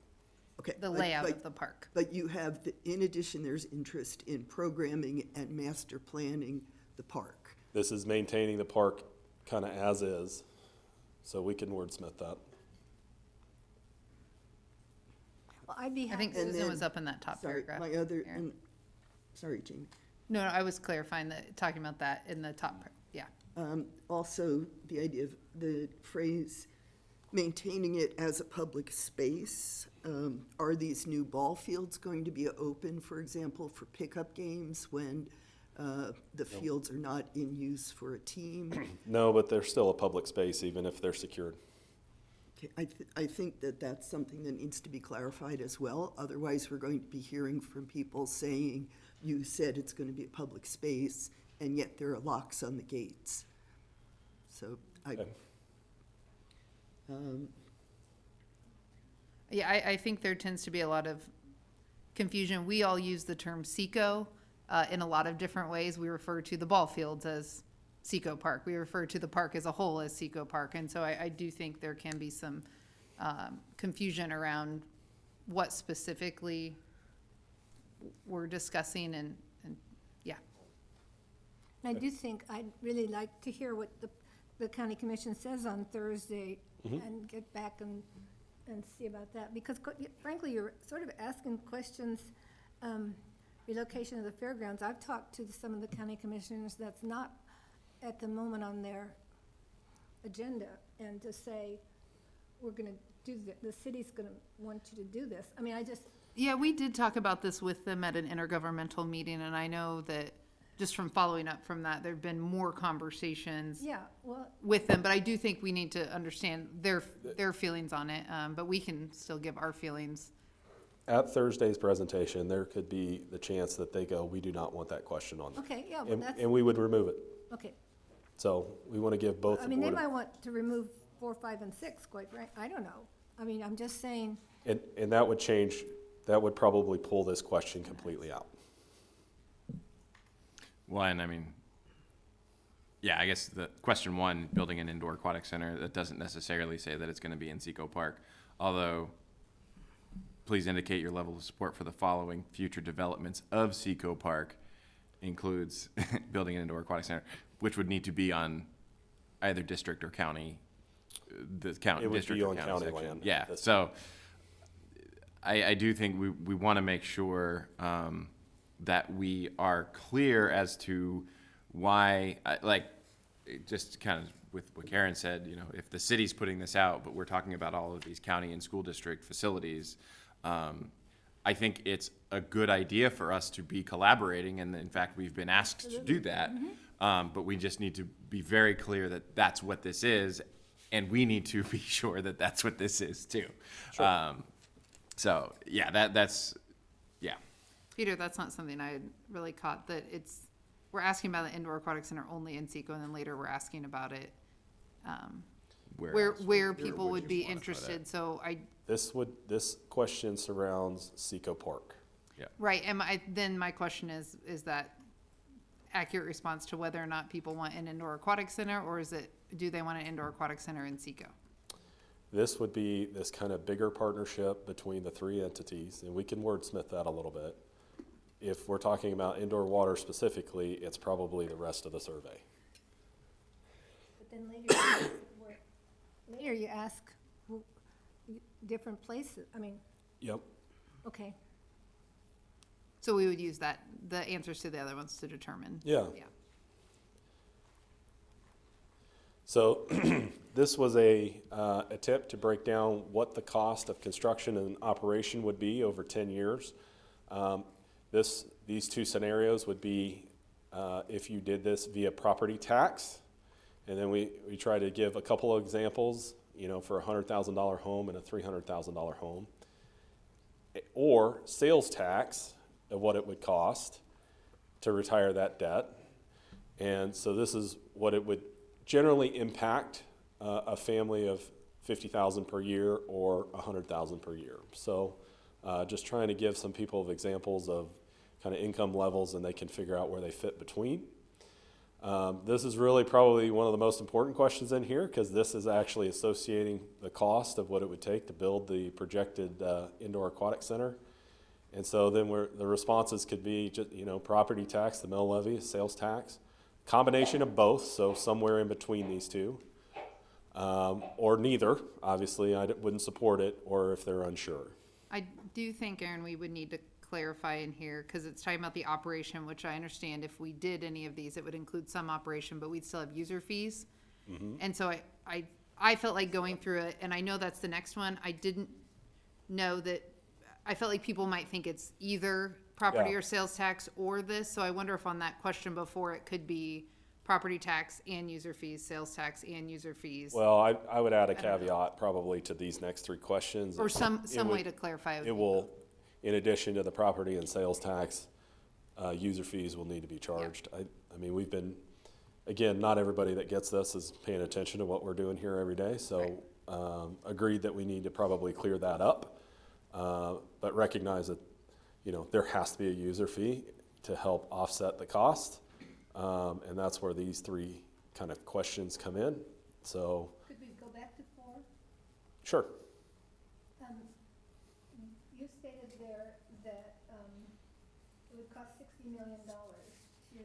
Okay. The layout of the park. But you have, in addition, there's interest in programming and master planning the park. This is maintaining the park kind of as is, so we can wordsmith that. Well, I'd be I happy. think Susan was up in that top paragraph. My other, Aaron. sorry, Jamie. No, I was clarifying that, talking about that in the top, yeah. Also, the idea of the phrase maintaining it as a public space. Are these new ball fields going to be open, for example, for pickup games when the fields are not in use for a team? No, but they're still a public space even if they're secured. Okay, I think that that's something that needs to be clarified as well. Otherwise, we're going to be hearing from people saying, you said it's going to be a public space, and yet there are locks on the gates. So Yeah, I think there tends to be a lot of confusion. We all use the term Seco in a lot of different ways. We refer to the ball fields as Seco Park. We refer to the park as a whole as Seco Park. And so I do think there can be some confusion around what specifically we're discussing and yeah. I do think I'd really like to hear what the county commission says on Thursday and get back and see about that. Because frankly, you're sort of asking questions, relocation of the fairgrounds. I've talked to some of the county commissioners that's not at the moment on their agenda, and to say, we're gonna do the city's gonna want you to do this. I mean, Yeah, we did talk about this with them at an intergovernmental meeting, and I know that just from following up from that, there've been more conversations with them, but I do think we need to understand their feelings on it, but we can still give our feelings. At Thursday's presentation, there could be the chance that they go, we do not want that question on there. Okay, yeah, well, that's. And we would remove it. Okay. So we want to give both. I mean, they might want to remove 4, 5, and 6, quite frankly. I don't know. I mean, I'm just saying. And that would change, that would probably pull this question completely out. One, I mean, yeah, I guess the question 1, building an indoor aquatic center, that doesn't necessarily say that it's going to be in Seco Park. Although, please indicate your level of support for the following future developments of Seco Park includes building an indoor aquatic center, which would need to be on either district or county, the county, It would district be or on county county section. land. Yeah, so I do think we want to make sure that we are clear as to why, like, just kind of with what Karen said, you know, if the city's putting this out, but we're talking about all of these county and school district facilities, I think it's a good idea for us to be collaborating, and in fact, we've been asked to do that. But we just need to be very clear that that's what this is, and we need to be sure that that's what this is too. So yeah, that's yeah. Peter, that's not something I had really caught, that we're asking about the indoor aquatic center only in Seco, and then later we're asking about it, where people would be interested, so This question surrounds Seco Park. right, then my question is that accurate response to whether or not people want an indoor aquatic center, or do they want an indoor aquatic center in Seco? This would be this kind of bigger partnership between the three entities, and we can wordsmith that a little bit. If we're talking about indoor water specifically, it's probably the rest of the survey. But then later you ask different places, I mean, Yep. okay. So we would use the answers to the other ones to determine. Yeah. So this was a attempt to break down what the cost of construction and operation would be over 10 years. These two scenarios would be if you did this via property tax, and then we try to give a couple of examples, for a $100,000 home and a $300,000 home, or sales tax of what it would cost to retire that debt. And so this is what it would generally impact a family of $50,000 per year or $100,000 per year. So just trying to give some people examples of kind of income levels, and they can figure out where they fit between. This is really probably one of the most important questions in here, because this is actually associating the cost of what it would take to build the projected indoor aquatic center. And so then the responses could be just, property tax, the mill levy, sales tax, combination of both, so somewhere in between these two, or neither. Obviously, I wouldn't support it, or if they're unsure. I do think, Aaron, we would need to clarify in here, because it's talking about the operation, which I understand if we did any of these, it would include some operation, but we'd still have user fees. And so I felt like going through it, and I know that's the next one. I didn't know that, I felt like people might think it's either property or sales tax or this, so I wonder if on that question before it could be property tax and user fees, sales tax and user fees. Well, I would add a caveat probably to these next three questions. Or some way to clarify. It will, in addition to the property and sales tax, user fees will need to be charged. I mean, we've been, again, not everybody that gets this is paying attention to what we're doing here every day, so agreed that we need to probably clear that up, but recognize that, there has to be a user fee to help offset the cost, and that's where these three kind of questions come in. So, Could we go back to 4? sure. You stated there that it would cost $60 million to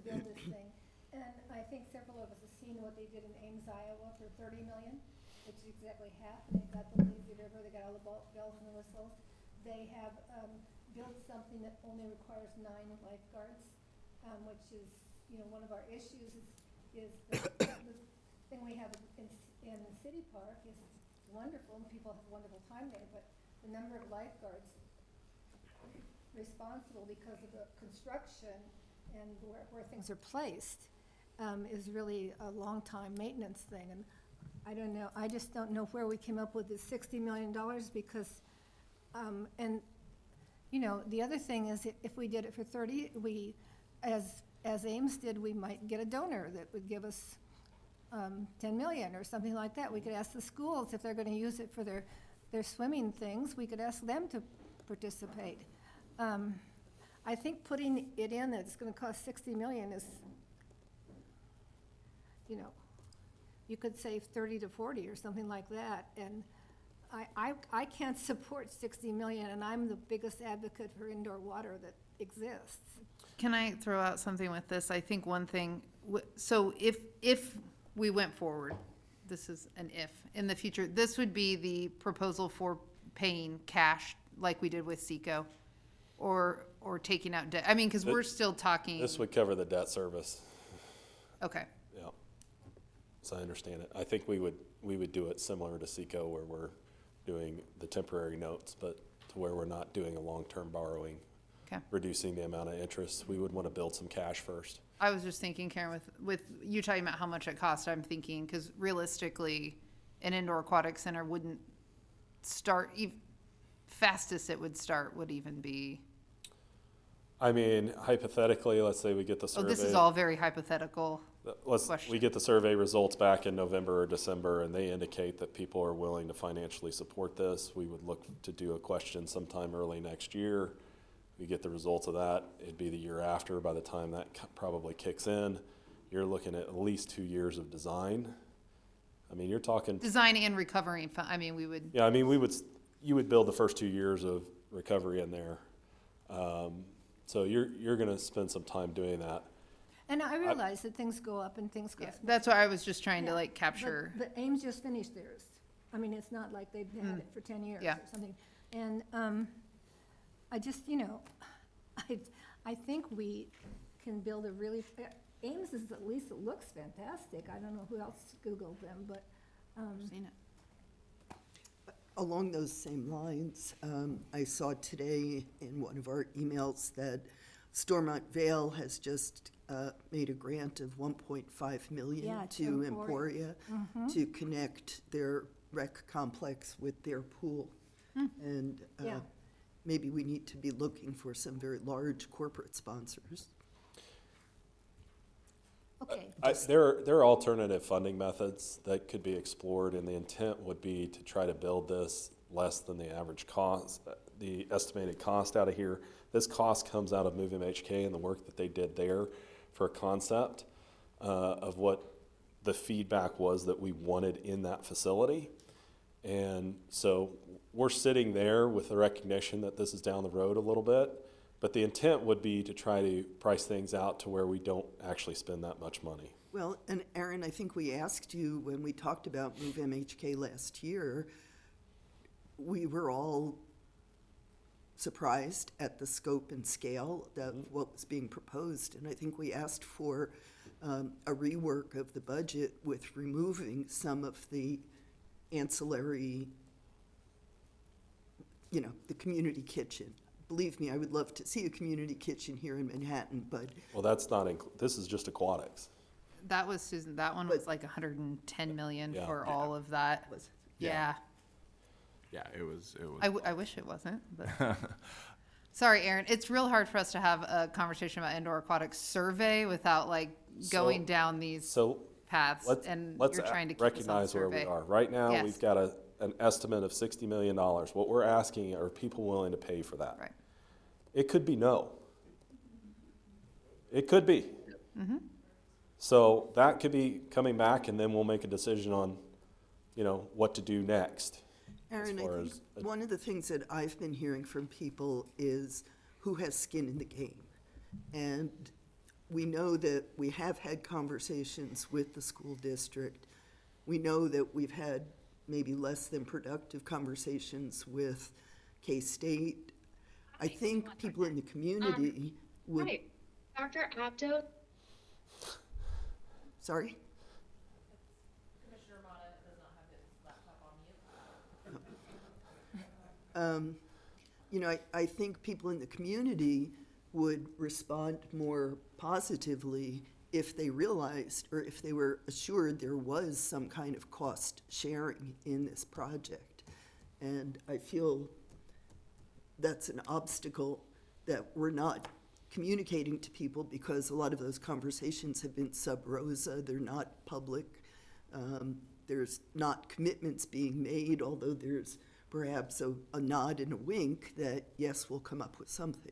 build this thing. And I think several of us have seen what they did in Ames, Iowa for $30 million, which is exactly half. They got the lazy river, they got all the bells and the whistles. They have built something that only requires 9 lifeguards, which is, one of our issues is the thing we have in the city park is wonderful, and people have a wonderful time there, but the number of lifeguards responsible because of the construction and where things are placed is really a long time maintenance thing. And I don't know, I just don't know where we came up with this $60 million because, and the other thing is if we did it for 30, we, as Ames did, we might get a donor that would give us 10 million or something like that. We could ask the schools if they're going to use it for their swimming things. We could ask them to participate. I think putting it in that it's going to cost 60 million is, you could save 30 to 40 or something like that. And I can't support 60 million, and I'm the biggest advocate for indoor water that exists. Can I throw out something with this? I think one thing, so if we went forward, this is an if, in the future, this would be the proposal for paying cash like we did with Seco, or taking out debt. I mean, because we're still talking. This would cover the debt service. Okay. Yeah. So I understand it. I think we would do it similar to Seco, where we're doing the temporary notes, but to where we're not doing a long-term borrowing. Okay. reducing the amount of interest. We would want to build some cash first. I was just thinking, Karen, with you talking about how much it costs, I'm thinking, because realistically, an indoor aquatic center wouldn't start, fastest it would start would even be, I mean, hypothetically, let's say we get the oh, survey. this is all very hypothetical. We get the survey results back in November or December, and they indicate that people are willing to financially support this. We would look to do a question sometime early next year. We get the results of that. It'd be the year after. By the time that probably kicks in, you're looking at least 2 years of design. I mean, you're talking Design and recovery, I mean, we would. Yeah, I mean, you would build the first 2 years of recovery in there. So you're going to spend some time doing that. And I realize that things go up and things go. That's why I was just trying to Yeah, like capture. But Ames just finished theirs. I mean, it's not like they've had it for 10 years Yeah. or something. And I just, I think we can build a really, Ames is, at least it looks fantastic. I don't know who else Googled them, but. Seen it. Along those same lines, I saw today in one of our emails that Stormont Vale has just made a grant of $1.5 million Yeah, to Emporia. Emporia to connect their rec complex with their pool. And Yeah. maybe we need to be looking for some very large corporate sponsors. Okay. There are alternative funding methods that could be explored, and the intent would be to try to build this less than the average cost, the estimated cost out of here. This cost comes out of Move MHK and the work that they did there for a concept of what the feedback was that we wanted in that facility. And so we're sitting there with the recognition that this is down the road a little bit. But the intent would be to try to price things out to where we don't actually spend that much money. Well, and Aaron, I think we asked you when we talked about Move MHK last year, we were all surprised at the scope and scale of what was being proposed. And I think we asked for a rework of the budget with removing some of the ancillary, the community kitchen. Believe me, I would love to see a community kitchen here in Manhattan, but. Well, that's not, this is just aquatics. That was Susan, that one was like 110 million Yeah. for all of that. Yeah. Yeah, it was. I wish it wasn't, but. Sorry, Aaron, it's real hard for us to have a conversation about indoor aquatics survey without like going down these paths, and Let's you're trying to keep us on recognize where we survey. are. Right now, Yes. we've got an estimate of $60 million. What we're asking, are people willing to pay for that? Right. It could be no. It could be. Mm-hmm. So that could be coming back, and then we'll make a decision on, what to do next. Aaron, I think one of the things that I've been hearing from people is who has skin in the game. And we know that we have had conversations with the school district. We know that we've had maybe less than productive conversations with K.S.A. I think people in the community would. Right. Dr. Abdo. Sorry? Commissioner Mata does not have his laptop on mute. I think people in the community would respond more positively if they realized or if they were assured there was some kind of cost sharing in this project. And I feel that's an obstacle that we're not communicating to people because a lot of those conversations have been sub rosa. They're not public. There's not commitments being made, although there's perhaps a nod and a wink that, yes, we'll come up with something.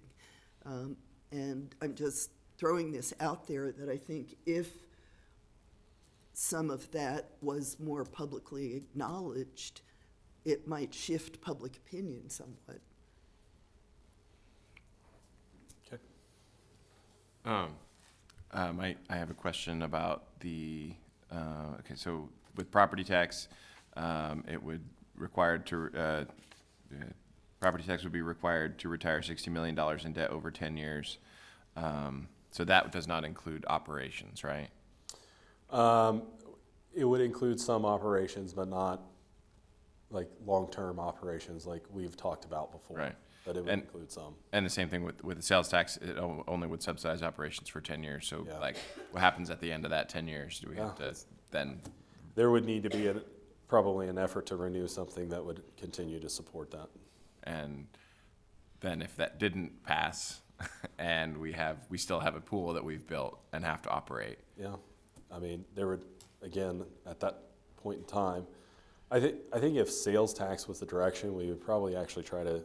And I'm just throwing this out there that I think if some of that was more publicly acknowledged, it might shift public opinion somewhat. I have a question about the, so with property tax, it would property tax would be required to retire $60 million in debt over 10 years. So that does not include operations, right? It would include some operations, but not like long-term operations like we've talked about before. Right. but it would include some. And the same thing with the sales tax, it only would subsidize operations for 10 years. So Yeah. like, what happens at the end of that 10 years? Do we have to then? There would need to be probably an effort to renew something that would continue to support that. And then if that didn't pass and we still have a pool that we've built and have to operate. Yeah, I mean, there would, again, at that point in time, I think if sales tax was the direction, we would probably actually try to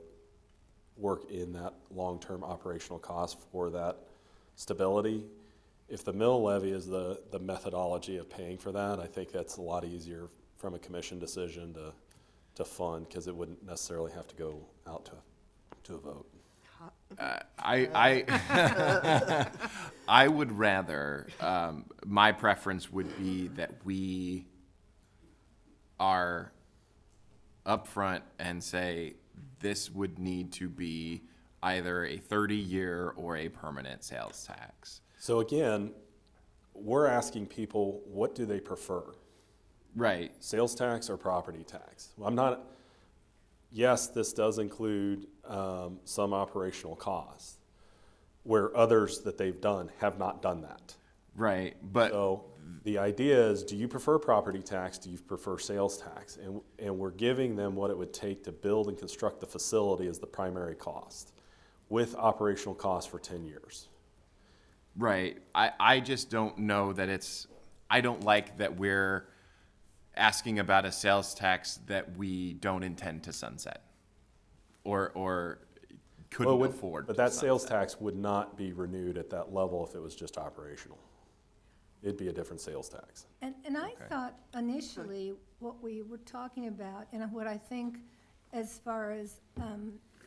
work in that long-term operational cost for that stability. If the mill levy is the methodology of paying for that, I think that's a lot easier from a commission decision to fund, because it wouldn't necessarily have to go out to a vote. I would rather, my preference would be that we are upfront and say this would need to be either a 30-year or a permanent sales tax. So again, we're asking people, what do they prefer? Right. Sales tax or property tax? Well, yes, this does include some operational costs, where others that they've done have not done that. Right, but so the idea is, do you prefer property tax? Do you prefer sales tax? And we're giving them what it would take to build and construct the facility as the primary cost, with operational costs for 10 years. Right. I just don't know that I don't like that we're asking about a sales tax that we don't intend to sunset or couldn't afford. But to that sales sunset. tax would not be renewed at that level if it was just operational. It'd be a different sales tax. And I thought initially what we were talking about, and what I think as far as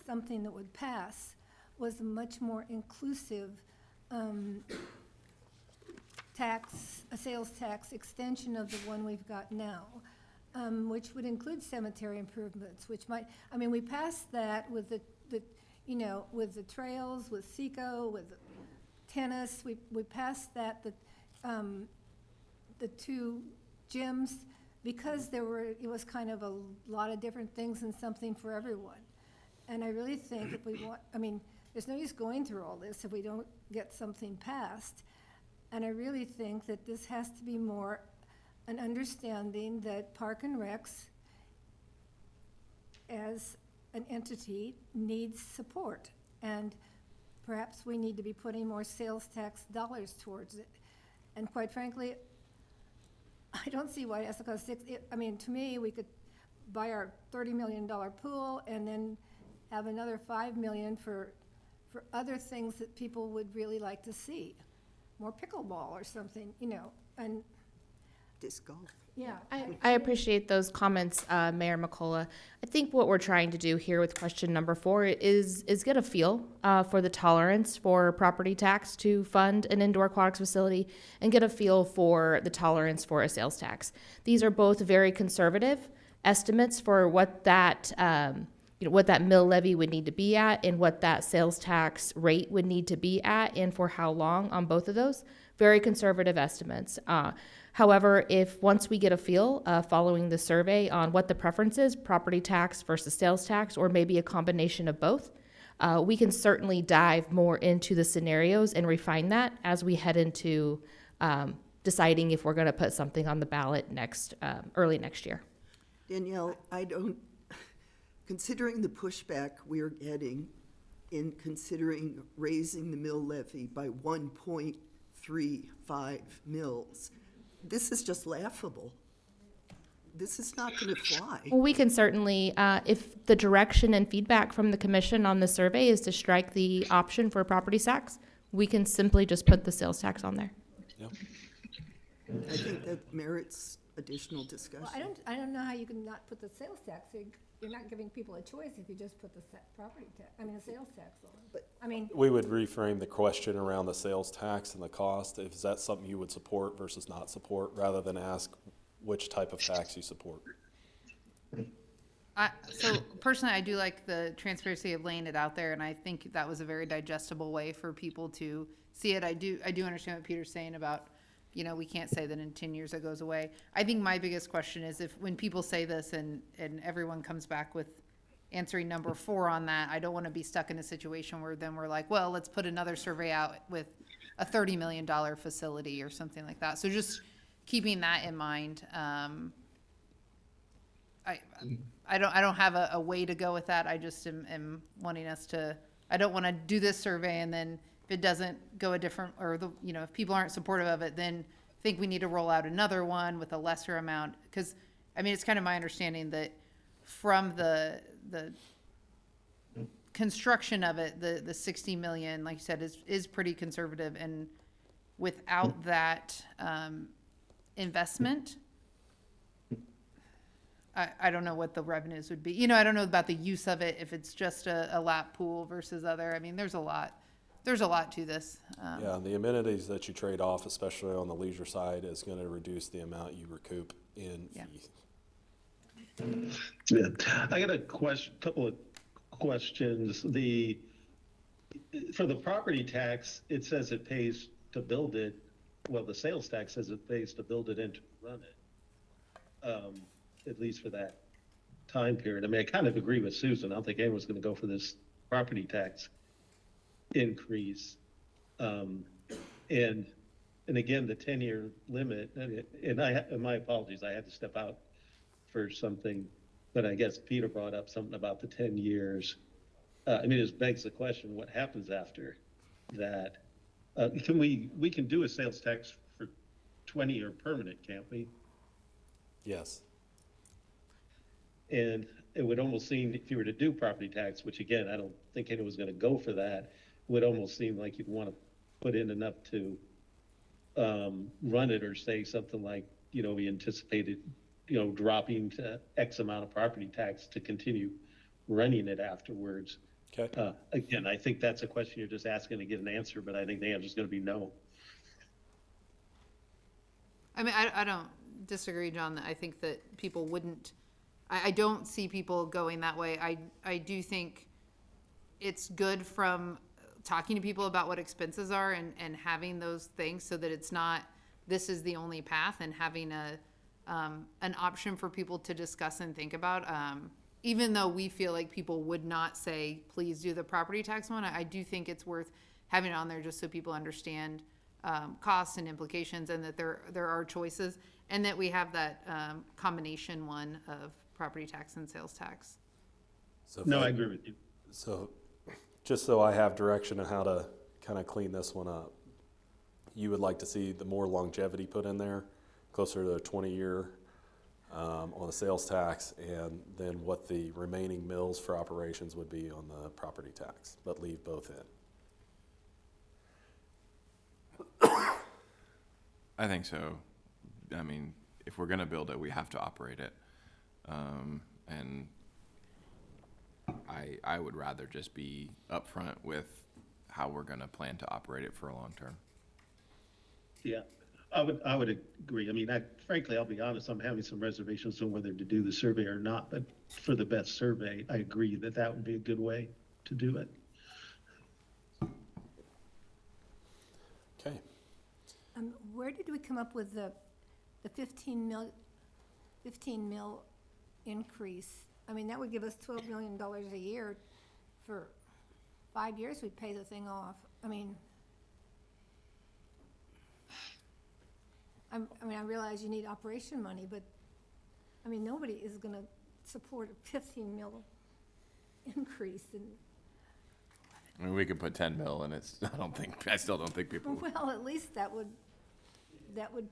something that would pass, was a much more inclusive a sales tax extension of the one we've got now, which would include cemetery improvements, which might, I mean, we passed that with the with the trails, with SECO, with tennis, we passed that, the two gyms, because it was kind of a lot of different things and something for everyone. And I really think if we want, I mean, there's no use going through all this if we don't get something passed. And I really think that this has to be more an understanding that Park and Recs, as an entity, needs support. And perhaps we need to be putting more sales tax dollars towards it. And quite frankly, I don't see why it has to cost I mean, to me, we could buy our $30 million pool and then have another $5 million for other things that people would really like to see. More pickleball or something, and disc golf. Yeah. I appreciate those comments, Mayor McCullough. I think what we're trying to do here with question number 4 is get a feel for the tolerance for property tax to fund an indoor aquatics facility, and get a feel for the tolerance for a sales tax. These are both very conservative estimates for what that what that mill levy would need to be at, and what that sales tax rate would need to be at, and for how long on both of those. Very conservative estimates. However, if once we get a feel following the survey on what the preference is, property tax versus sales tax, or maybe a combination of both, we can certainly dive more into the scenarios and refine that as we head into deciding if we're going to put something on the ballot early next year. Danielle, considering the pushback we're getting in considering raising the mill levy by 1.35 mills, this is just laughable. This is not going to fly. Well, we can certainly, if the direction and feedback from the commission on the survey is to strike the option for property tax, we can simply just put the sales tax on there. Yep. I think that merits additional discussion. Well, I don't know how you can not put the sales tax. You're not giving people a choice if you just put the property tax, the sales tax on. But we would reframe the question around the sales tax and the cost. Is that something you would support versus not support, rather than ask which type of tax you support? So personally, I do like the transparency of laying it out there, and I think that was a very digestible way for people to see it. I do understand what Peter's saying about, we can't say that in 10 years it goes away. I think my biggest question is when people say this and everyone comes back with answering number 4 on that. I don't want to be stuck in a situation where then we're like, well, let's put another survey out with a $30 million facility or something like that. So just keeping that in mind. I don't have a way to go with that. I just am wanting us to, I don't want to do this survey and then if it doesn't go a different, or if people aren't supportive of it, then think we need to roll out another one with a lesser amount. Because, I mean, it's kind of my understanding that from the construction of it, the 60 million, like you said, is pretty conservative. And without that investment, I don't know what the revenues would be. I don't know about the use of it, if it's just a lap pool versus other. I mean, there's a lot to this. Yeah, the amenities that you trade off, especially on the leisure side, is going to reduce the amount you recoup in fees. Yeah, I got a couple of questions. For the property tax, it says it pays to build it. Well, the sales tax says it pays to build it and to run it. At least for that time period. I mean, I kind of agree with Susan. I don't think anyone's going to go for this property tax increase. And again, the 10-year limit, and my apologies, I had to step out for something, but I guess Peter brought up something about the 10 years. I mean, it begs the question, what happens after that? We can do a sales tax for 20-year permanent, can't we? Yes. And it would almost seem, if you were to do property tax, which again, I don't think anyone's going to go for that, it would almost seem like you'd want to put in enough to run it, or say something like, we anticipated, dropping to X amount of property tax to continue running it afterwards. Okay. Again, I think that's a question you're just asking to get an answer, but I think the answer is going to be no. I mean, I don't disagree, John. I think that people wouldn't. I don't see people going that way. I do think it's good from talking to people about what expenses are and having those things so that it's not, this is the only path, and having an option for people to discuss and think about. Even though we feel like people would not say, please do the property tax one, I do think it's worth having it on there just so people understand costs and implications, and that there are choices, and that we have that combination one of property tax and sales tax. So No, I agree with you. So just so I have direction on how to kind of clean this one up, you would like to see the more longevity put in there, closer to a 20-year on the sales tax, and then what the remaining mills for operations would be on the property tax, but leave both in. I think so. I mean, if we're going to build it, we have to operate it. And I would rather just be upfront with how we're going to plan to operate it for a long term. Yeah, I would agree. I mean, frankly, I'll be honest, I'm having some reservations on whether to do the survey or not, but for the best survey, I agree that would be a good way to do it. Okay. Where did we come up with the 15 mil increase? I mean, that would give us $12 million a year. For 5 years, we'd pay the thing off. I mean, I realize you need operation money, but, I mean, nobody is going to support a 15 mil increase. I mean, we could put 10 mil, and I still don't think people would. Well, at least that would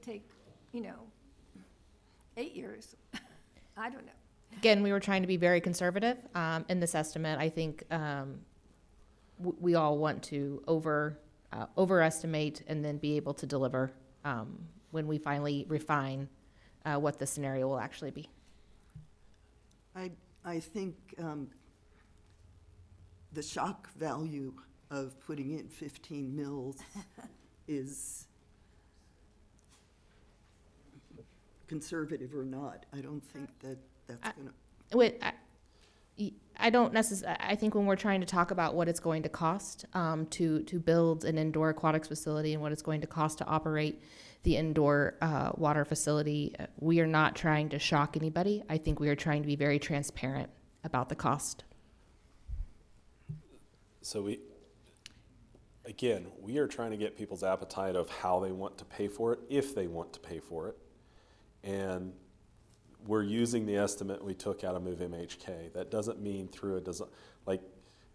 take, 8 years. I don't know. Again, we were trying to be very conservative in this estimate. I think we all want to overestimate and then be able to deliver when we finally refine what the scenario will actually be. I think the shock value of putting in 15 mils is conservative or not. I don't think that's going to... I don't necessarily. I think when we're trying to talk about what it's going to cost to build an indoor aquatics facility and what it's going to cost to operate the indoor water facility, we are not trying to shock anybody. I think we are trying to be very transparent about the cost. So we are trying to get people's appetite of how they want to pay for it, if they want to pay for it. And we're using the estimate we took out of Move MHK. That doesn't mean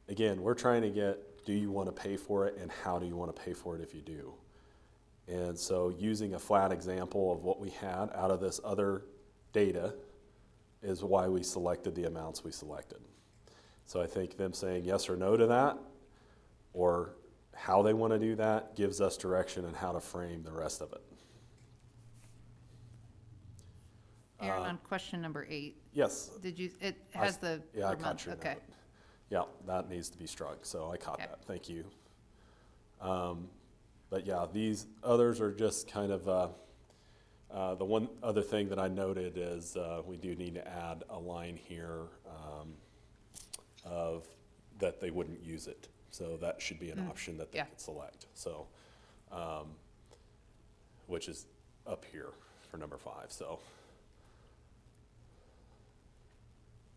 again, we're trying to get, do you want to pay for it, and how do you want to pay for it if you do? And so using a flat example of what we had out of this other data is why we selected the amounts we selected. So I think them saying yes or no to that, or how they want to do that, gives us direction on how to frame the rest of it. Aaron, on question number 8. Yes. Did you, it has the Yeah, I per caught month, your okay. note. Yeah, that needs to be struck, so I caught Okay. that, thank you. But yeah, these others are just kind of, the one other thing that I noted is we do need to add a line here of that they wouldn't use it. So that should be an option that they Yeah. could select. So, which is up here for number 5, so.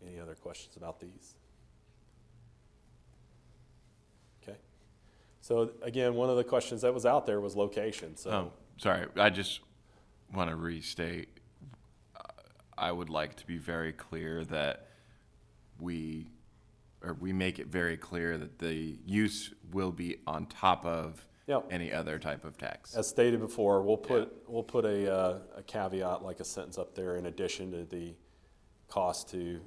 Any other questions about these? Okay. So again, one of the questions that was out there was location, so. Oh, sorry, I just want to restate, I would like to be very clear that we make it very clear that the use will be on top of Yep. any other type of tax. As stated before, we'll put a caveat, like a sentence up there, in addition to the cost to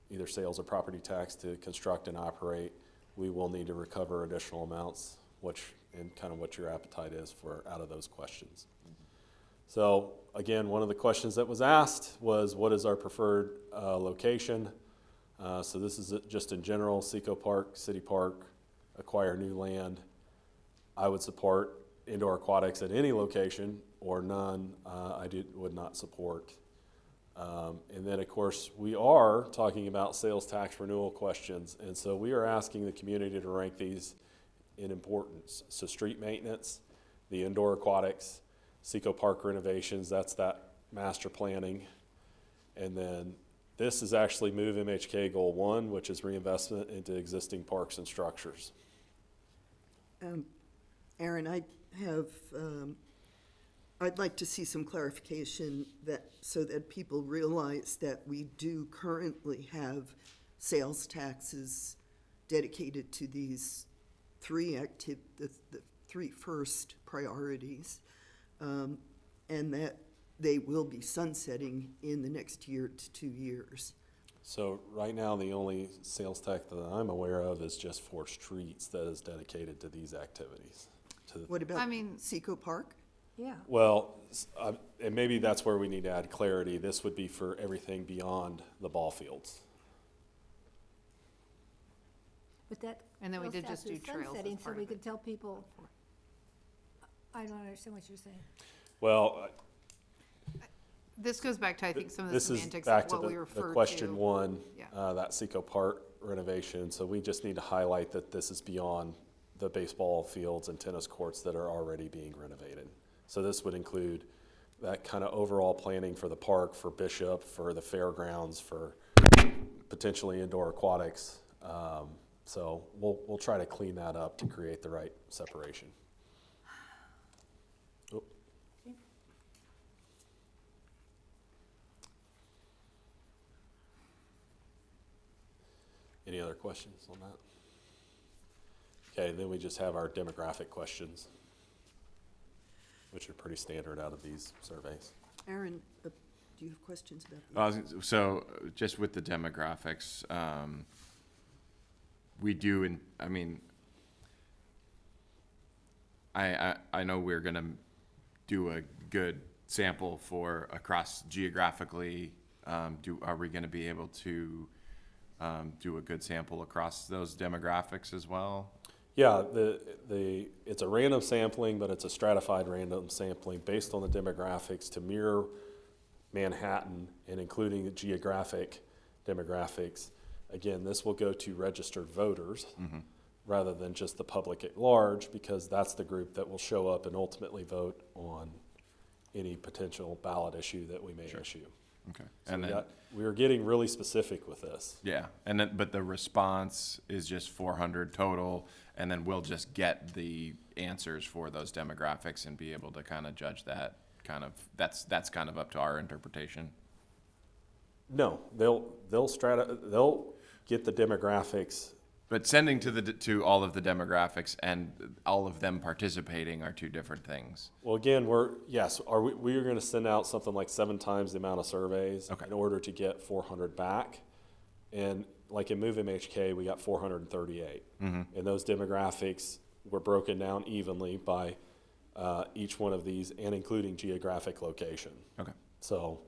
either sales or property tax to construct and operate. We will need to recover additional amounts, and kind of what your appetite is for out of those questions. So again, one of the questions that was asked was, what is our preferred location? So this is just in general, Seco Park, City Park, acquire new land. I would support indoor aquatics at any location, or none, would not support. And then, of course, we are talking about sales tax renewal questions, and so we are asking the community to rank these in importance. So street maintenance, the indoor aquatics, Seco Park renovations, that's that master planning. And then this is actually Move MHK Goal 1, which is reinvestment into existing parks and structures. Aaron, I'd like to see some clarification so that people realize that we do currently have sales taxes dedicated to these the three first priorities, and that they will be sunsetting in the next year to 2 years. So right now, the only sales tax that I'm aware of is just for streets that is dedicated to these activities. What about mean- Seco Park? Yeah. Well, and maybe that's where we need to add clarity. This would be for everything beyond the ball fields. But that. And then we goes did down just to do trails as sunsetting, part so we of it. could tell people, I don't understand what you're saying. Well, This goes back to, I think, some of the this is semantics back of to what we the refer to. question 1, Yeah. that Seco Park renovation. So we just need to highlight that this is beyond the baseball fields and tennis courts that are already being renovated. So this would include that kind of overall planning for the park, for Bishop, for the fairgrounds, for potentially indoor aquatics. So we'll try to clean that up to create the right separation. Oh. Any other questions on that? Okay, then we just have our demographic questions, which are pretty standard out of these surveys. Aaron, do you have questions about that? So just with the demographics, we do, I know we're gonna do a good sample for across geographically. Are we gonna be able to do a good sample across those demographics as well? Yeah, it's a random sampling, but it's a stratified random sampling based on the demographics to mirror Manhattan and including the geographic demographics. Again, this will go to registered voters rather than just the public at large, because that's the group that will show up and ultimately vote on any potential ballot issue that we may issue. Okay. So And then, we were getting really specific with this. yeah, and then, but the response is just 400 total, and then we'll just get the answers for those demographics and be able to kind of judge that, that's kind of up to our interpretation. No, they'll get the demographics. But sending to all of the demographics and all of them participating are two different things. Well, again, we are going to send out something like 7 times the amount of surveys in order to get 400 back. And like in Move MHK, we got 438. And those demographics were broken down evenly by each one of these and including geographic location. Okay. So,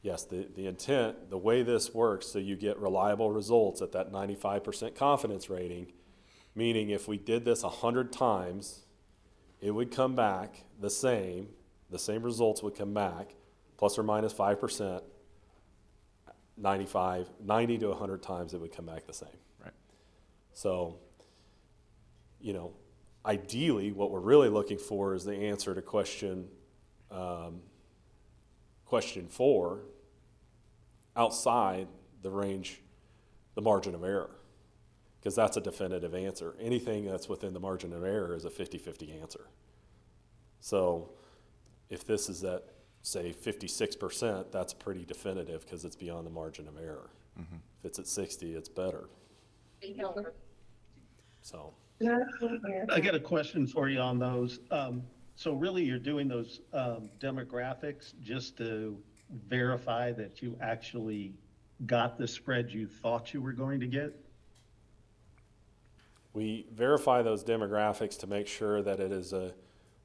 yes, the intent, the way this works, so you get reliable results at that 95% confidence rating, meaning if we did this 100 times, it would come back the same results would come back, plus or minus 5%, 90 to 100 times it would come back the same. Right. So, ideally, what we're really looking for is the answer to question 4 outside the range, the margin of error, because that's a definitive answer. Anything that's within the margin of error is a 50-50 answer. So if this is at, say, 56%, that's pretty definitive because it's beyond the margin of error. If it's at 60, it's better. So. I got a question for you on those. So really, you're doing those demographics just to verify that you actually got the spread you thought you were going to get? We verify those demographics to make sure that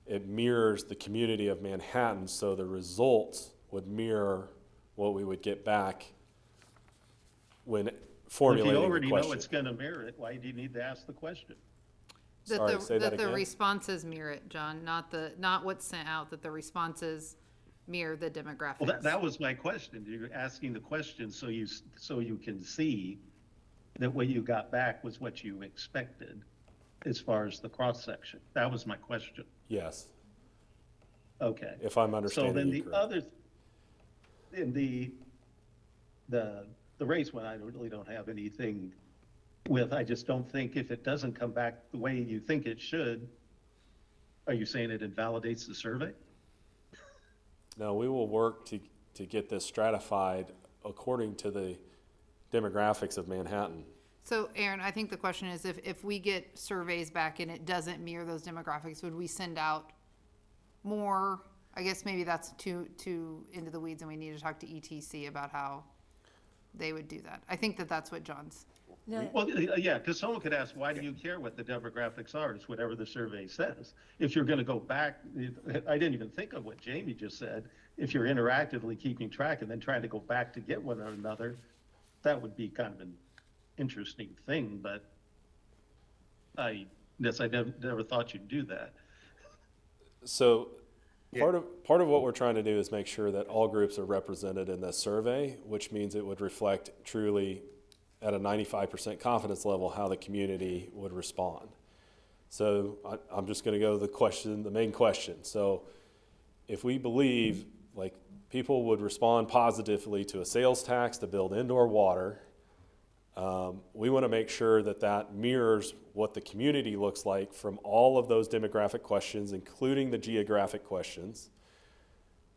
it mirrors the community of Manhattan, so the results would mirror what we would get back when formulating the question. If you already know it's going to mirror it, why do you need to ask the question? Sorry, say that That again? the responses mirror it, John, not what's sent out, that the responses mirror the demographics. Well, that was my question. You're asking the question so you can see that what you got back was what you expected as far as the cross-section. That was my question. Yes. Okay. If I'm understanding you correctly. In the race one, I really don't have anything with. I just don't think if it doesn't come back the way you think it should, are you saying it invalidates the survey? No, we will work to get this stratified according to the demographics of Manhattan. So Aaron, I think the question is if we get surveys back and it doesn't mirror those demographics, would we send out more? I guess maybe that's too into the weeds and we need to talk to ETC about how they would do that. I think that's what John's. No. Well, yeah, because someone could ask, why do you care what the demographics are? It's whatever the survey says. If you're going to go back, I didn't even think of what Jamie just said. If you're interactively keeping track and then trying to go back to get one or another, that would be kind of an interesting thing, but I never thought you'd do that. So part of what we're trying to do is make sure that all groups are represented in this survey, which means it would reflect truly at a 95% confidence level how the community would respond. So I'm just going to go to the main question. So if we believe like people would respond positively to a sales tax to build indoor water, we want to make sure that mirrors what the community looks like from all of those demographic questions, including the geographic questions,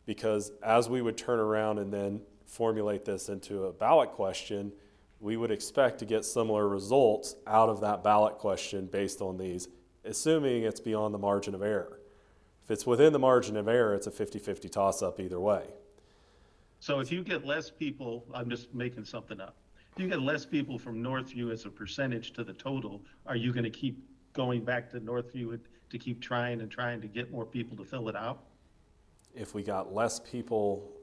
because as we would turn around and then formulate this into a ballot question, we would expect to get similar results out of that ballot question based on these, assuming it's beyond the margin of error. If it's within the margin of error, it's a 50-50 toss-up either way. So if you get less people, I'm just making something up. If you get less people from Northview as a percentage to the total, are you going to keep going back to Northview to keep trying to get more people to fill it out? If we got less people,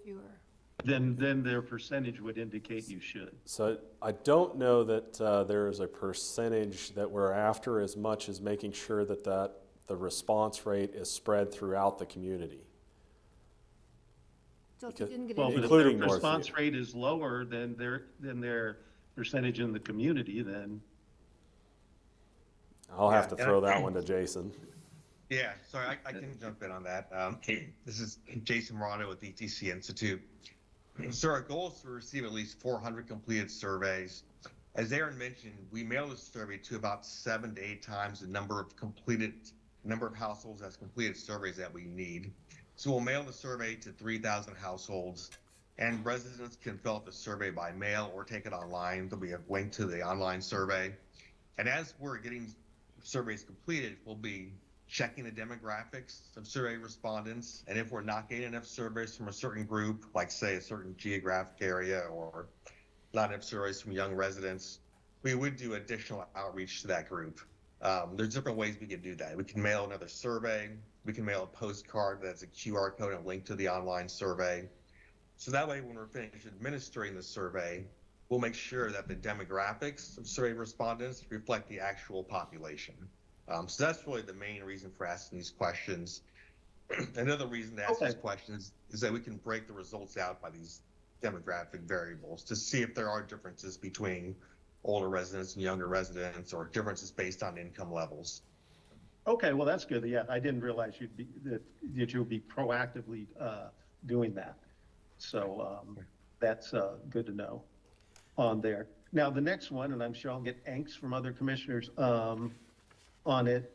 then their percentage would indicate you should. so I don't know that there is a percentage that we're after as much as making sure that the response rate is spread throughout the community. So if you didn't get Well, any- but if their response rate is lower than their percentage in the community, then. I'll have to throw that one to Jason. Yeah, sorry, I can jump in on that. This is Jason Morano with ETC Institute. So our goal is to receive at least 400 completed surveys. As Aaron mentioned, we mail the survey to about 7 to 8 times the number of households that's completed surveys that we need. So we'll mail the survey to 3,000 households, and residents can fill out the survey by mail or take it online. There'll be a link to the online survey. And as we're getting surveys completed, we'll be checking the demographics of survey respondents. And if we're not getting enough surveys from a certain group, like say a certain geographic area, or not enough surveys from young residents, we would do additional outreach to that group. There's different ways we can do that. We can mail another survey. We can mail a postcard that's a QR code and a link to the online survey. So that way, when we're finished administering the survey, we'll make sure that the demographics of survey respondents reflect the actual population. So that's really the main reason for asking these questions. Another reason to ask these questions is that we can break the results out by these demographic variables to see if there are differences between older residents and younger residents, or differences based on income levels. Okay, well, that's good. Yeah, I didn't realize that you would be proactively doing that. So that's good to know on there. Now, the next one, and I'm sure I'll get angst from other commissioners on it,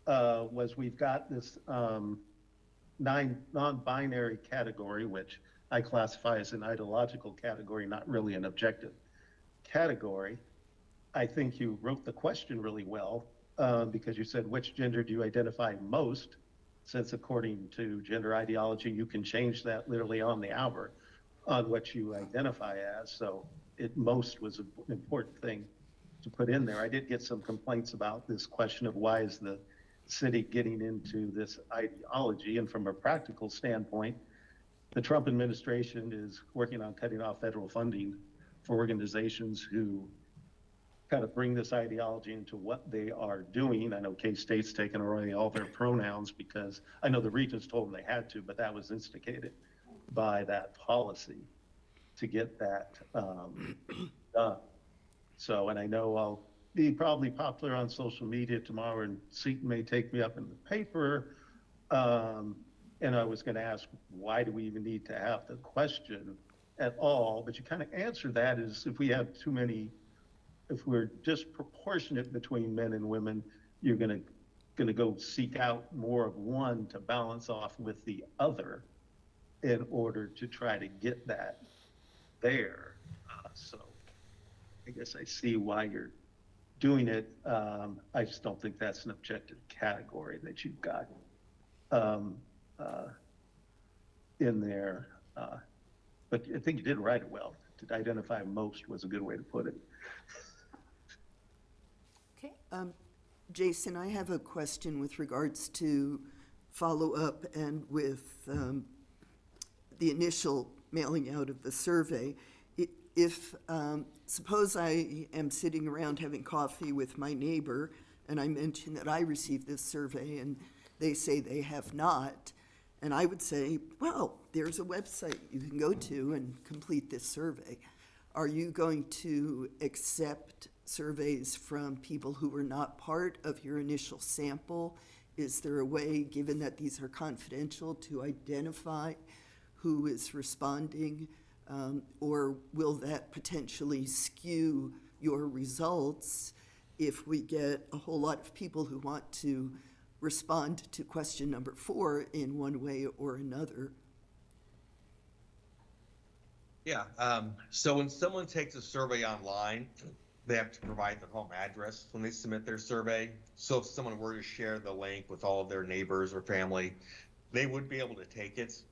was we've got this non-binary category, which I classify as an ideological category, not really an objective category. I think you wrote the question really well, because you said, which gender do you identify most? Since according to gender ideology, you can change that literally on the hour on what you identify as. So most was an important thing to put in there. I did get some complaints about this question of why is the city getting into this ideology? And from a practical standpoint, the Trump administration is working on cutting off federal funding for organizations who kind of bring this ideology into what they are doing. I know K.S.A.'s taken away all their pronouns because I know the Regents told them they had to, but that was instigated by that policy to get that done. So, and I know I'll be probably popular on social media tomorrow, and Seton may take me up in the paper. And I was going to ask, why do we even need to have the question at all? But you kind of answer that is if we have too many, if we're disproportionate between men and women, you're going to go seek out more of one to balance off with the other in order to try to get that there. So I guess I see why you're doing it. I just don't think that's an objective category that you've got in there. But I think you did write it well. To identify most was a good way to put it. Okay. Jason, I have a question with regards to follow-up and with the initial mailing out of the survey. If, suppose I am sitting around having coffee with my neighbor and I mention that I received this survey and they say they have not, and I would say, well, there's a website you can go to and complete this survey. Are you going to accept surveys from people who were not part of your initial sample? Is there a way, given that these are confidential, to identify who is responding? Or will that potentially skew your results if we get a whole lot of people who want to respond to question number 4 in one way or another? Yeah, so when someone takes a survey online, they have to provide their home address when they submit their survey. So if someone were to share the link with all of their neighbors or family, they would be able to take it.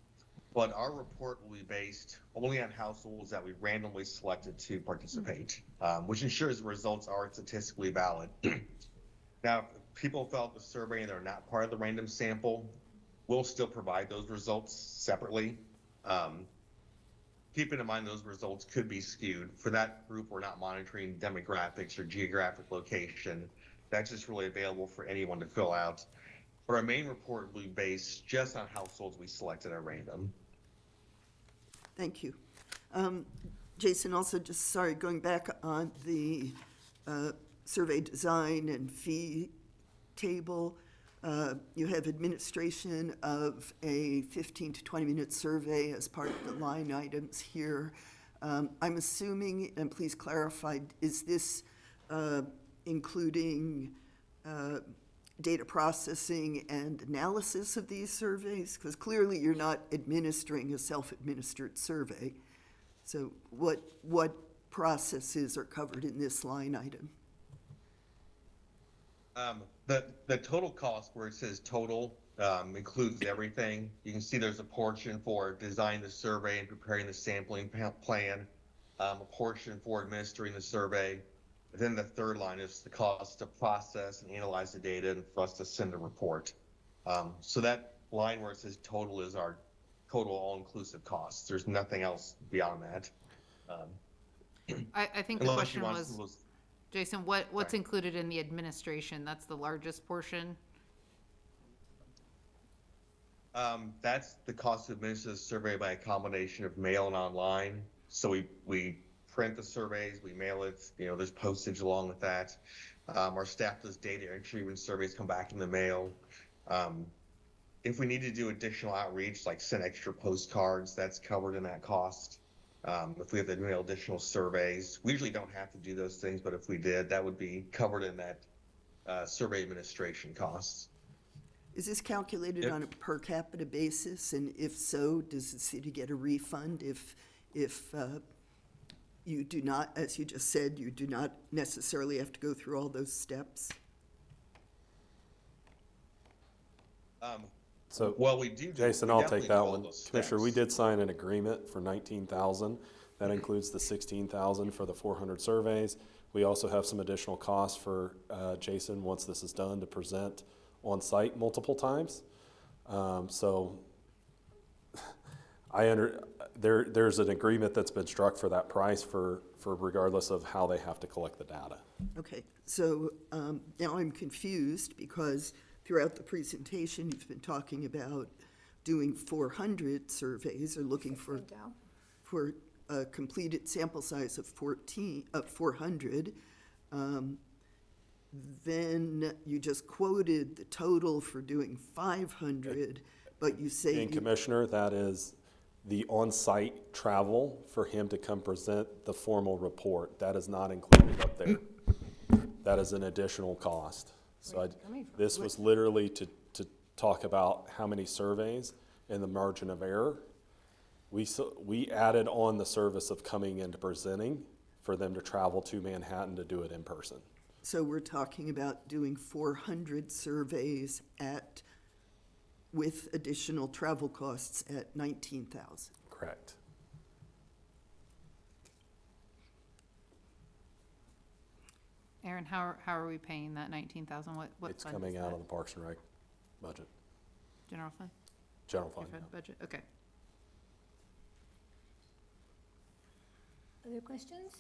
But our report will be based only on households that we randomly selected to participate, which ensures the results are statistically valid. Now, if people fill out the survey and they're not part of the random sample, we'll still provide those results separately. Keeping in mind those results could be skewed. For that group, we're not monitoring demographics or geographic location. That's just really available for anyone to fill out. But our main report will be based just on households we selected at random. Thank you. Jason, also just, sorry, going back on the survey design and fee table, You have administration of a 15 to 20-minute survey as part of the line items here. I'm assuming, and please clarify, is this including data processing and analysis of these surveys? Because clearly you're not administering a self-administered survey. So what processes are covered in this line item? The total cost where it says total includes everything. You can see there's a portion for designing the survey and preparing the sampling plan, a portion for administering the survey. Then the third line is the cost to process and analyze the data and for us to send a report. So that line where it says total is our total all-inclusive costs. There's nothing else beyond that. I think the Unless question you want was, Jason, what's included in the administration? That's the largest portion? That's the cost to administer the survey by a combination of mail and online. So we print the surveys, we mail it, there's postage along with that. Our staff does data entry when surveys come back in the mail. If we need to do additional outreach, like send extra postcards, that's covered in that cost. If we have to mail additional surveys, we usually don't have to do those things, but if we did, that would be covered in that survey administration costs. Is this calculated on a per capita basis? And if so, does the city get a refund if you do not, as you just said, you do not necessarily have to go through all those steps? Well, we do. Jason, we I'll definitely take do that all one. those Commissioner, steps. we did sign an agreement for $19,000. That includes the $16,000 for the 400 surveys. We also have some additional costs for Jason, once this is done, to present on site multiple times. So there's an agreement that's been struck for that price for regardless of how they have to collect the data. Okay, so now I'm confused because throughout the presentation, you've been talking about doing 400 surveys or looking for a completed sample size of 400. Then you just quoted the total for doing 500, but you say And Commissioner, that is the on-site travel for him to come present the formal report. That is not included up there. That is an additional cost. So this was literally to talk about how many surveys and the margin of error. We added on the service of coming and presenting for them to travel to Manhattan to do it in person. So we're talking about doing 400 surveys with additional travel costs at $19,000. Correct. Aaron, how are we paying that $19,000? What It's fund coming is out that? of the Parks and Rec budget, General fund? general fund. Your fund budget, okay. Other questions?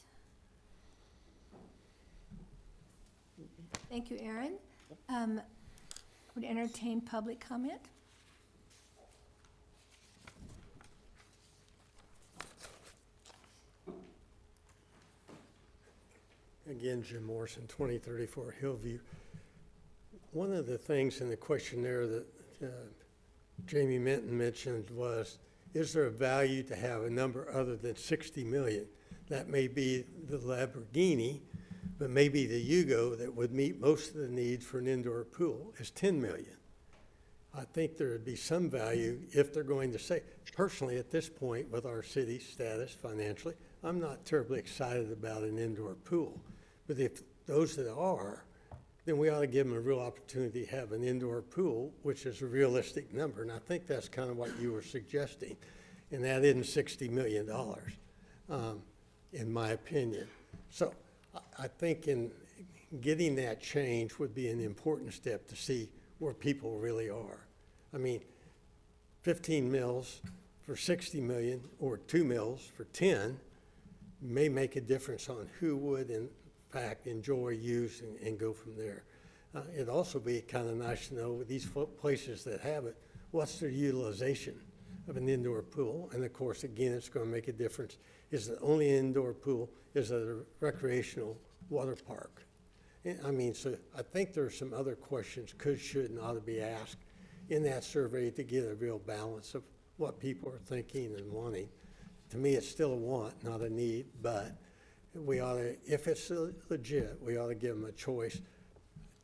Thank you, Aaron. Would entertain public comment? Again, Jim Morrison, 2034 Hillview. One of the things in the questionnaire that Jamie Minton mentioned was, is there a value to have a number other than 60 million? That may be the Lamborghini, but maybe the Yugo that would meet most of the needs for an indoor pool is 10 million. I think there would be some value if they're going to say, personally at this point with our city status financially, I'm not terribly excited about an indoor pool. But if those that are, then we ought to give them a real opportunity to have an indoor pool, which is a realistic number. And I think that's kind of what you were suggesting. And that isn't $60 million, in my opinion. So I think in getting that change would be an important step to see where people really are. I mean, 15 mils for 60 million or 2 mils for 10 may make a difference on who would in fact enjoy, use, and go from there. It'd also be kind of nice to know with these places that have it, what's their utilization of an indoor pool? And of course, again, it's going to make a difference. Is the only indoor pool is a recreational water park? I mean, so I think there's some other questions could, should, and ought to be asked in that survey to get a real balance of what people are thinking and wanting. To me, it's still a want, not a need, but we ought to, if it's legit, we ought to give them a choice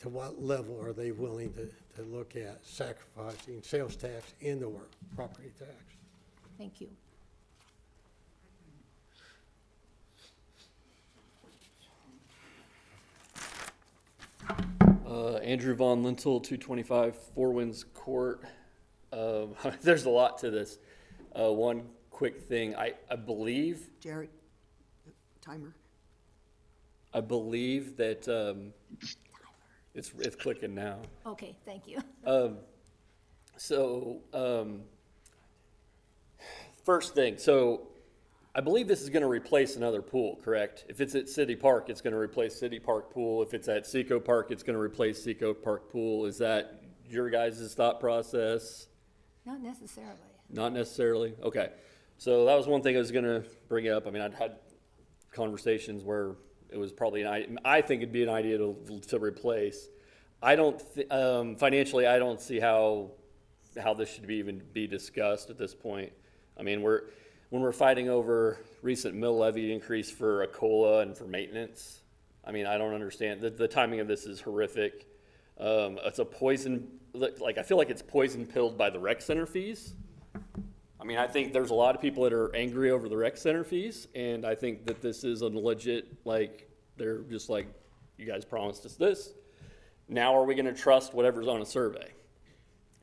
to what level are they willing to look at sacrificing sales tax and or property tax. Thank you. Andrew Von Lintel, 225 Four Winds Court. There's a lot to this. One quick thing, I believe. Jared, timer. I believe that it's clicking now. Okay, thank you. First thing, so I believe this is going to replace another pool, correct? If it's at City Park, it's going to replace City Park Pool. If it's at Seco Park, it's going to replace Seco Park Pool. Is that your guys' thought process? Not necessarily. Not necessarily? Okay. So that was one thing I was going to bring up. I mean, I'd had conversations where it was probably I think it'd be an idea to replace. I don't, financially, I don't see how this should even be discussed at this point. I mean, when we're fighting over recent mill levy increase for a COLA and for maintenance, I mean, I don't understand. The timing of this is horrific. It's a poison, like I feel like it's poison pilled by the rec center fees. I mean, I think there's a lot of people that are angry over the rec center fees, and I think that this is a legit, like, they're just like, you guys promised us this. Now are we gonna trust whatever's on a survey?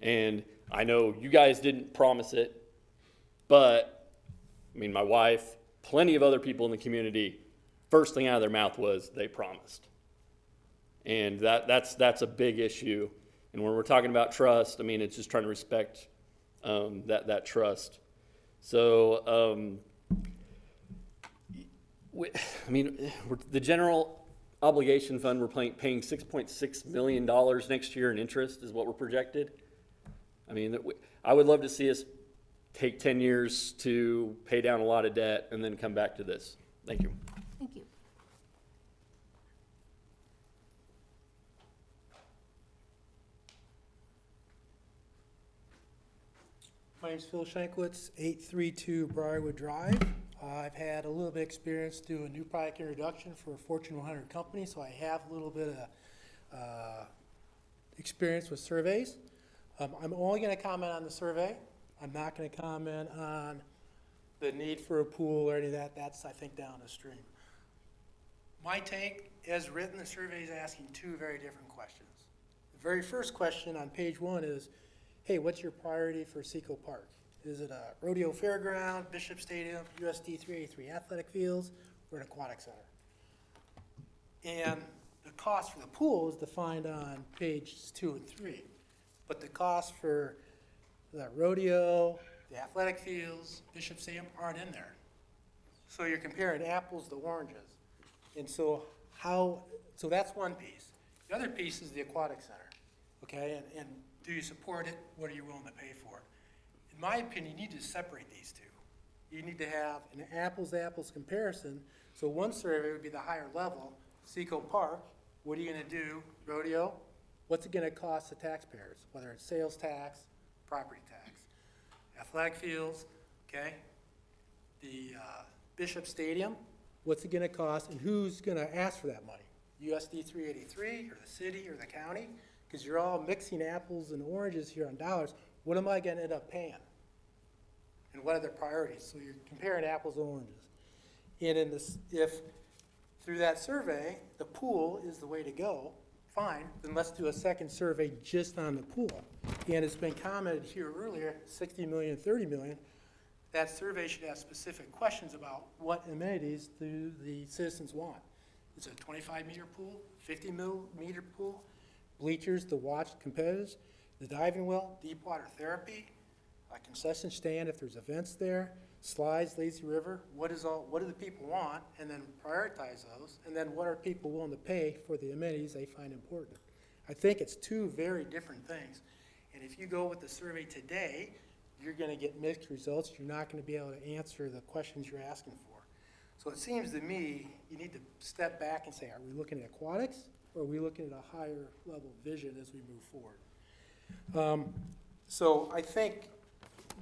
And I know you guys didn't promise it, but, I mean, my wife, plenty of other people in the community, first thing out of their mouth was they promised. And that's a big issue. And when we're talking about trust, I mean, it's just trying to respect that trust. So, the general obligation fund, we're paying $6.6 million next year in interest is what we're projected. I mean, I would love to see us take 10 years to pay down a lot of debt and then come back to this. Thank you. Thank you. My name's Phil Shankwitz, 832 Briarwood Drive. I've had a little bit of experience doing new product introduction for a Fortune 100 company, so I have a little bit of experience with surveys. I'm only going to comment on the survey. I'm not going to comment on the need for a pool or any of that. That's, I think, down the stream. My take, as written, the survey is asking two very different questions. The very first question on page 1 is, hey, what's your priority for Seco Park? Is it a rodeo fairground, Bishop Stadium, USD 383 athletic fields, or an aquatic center? And the cost for the pool is defined on pages 2 and 3. But the cost for the rodeo, the athletic fields, Bishop Stadium aren't in there. So you're comparing apples to oranges. And so that's one piece. The other piece is the aquatic center, okay? And do you support it? What are you willing to pay for it? In my opinion, you need to separate these two. You need to have an apples-to-apples comparison. So one survey would be the higher level, Seco Park. What are you going to do? Rodeo? What's it going to cost the taxpayers, whether it's sales tax, property tax? Athletic fields, okay? The Bishop Stadium, what's it going to cost, and who's going to ask for that money? USD 383 or the city or the county? Because you're all mixing apples and oranges here on dollars. What am I going to end up paying? And what are their priorities? So you're comparing apples and oranges. And if through that survey, the pool is the way to go, fine, then let's do a second survey just on the pool. And it's been commented here earlier, 60 million, 30 million. That survey should have specific questions about what amenities do the citizens want. Is it a 25-meter pool, 50-meter pool, bleachers to watch competitors, the diving well, deep water therapy, a concession stand if there's events there, slides, lazy river, what do the people want, and then prioritize those, and then what are people willing to pay for the amenities they find important. I think it's two very different things, and if you go with the survey today, you're going to get mixed results. You're not going to be able to answer the questions you're asking for. So it seems to me you need to step back and say, are we looking at aquatics or are we looking at a higher level vision as we move forward? So I think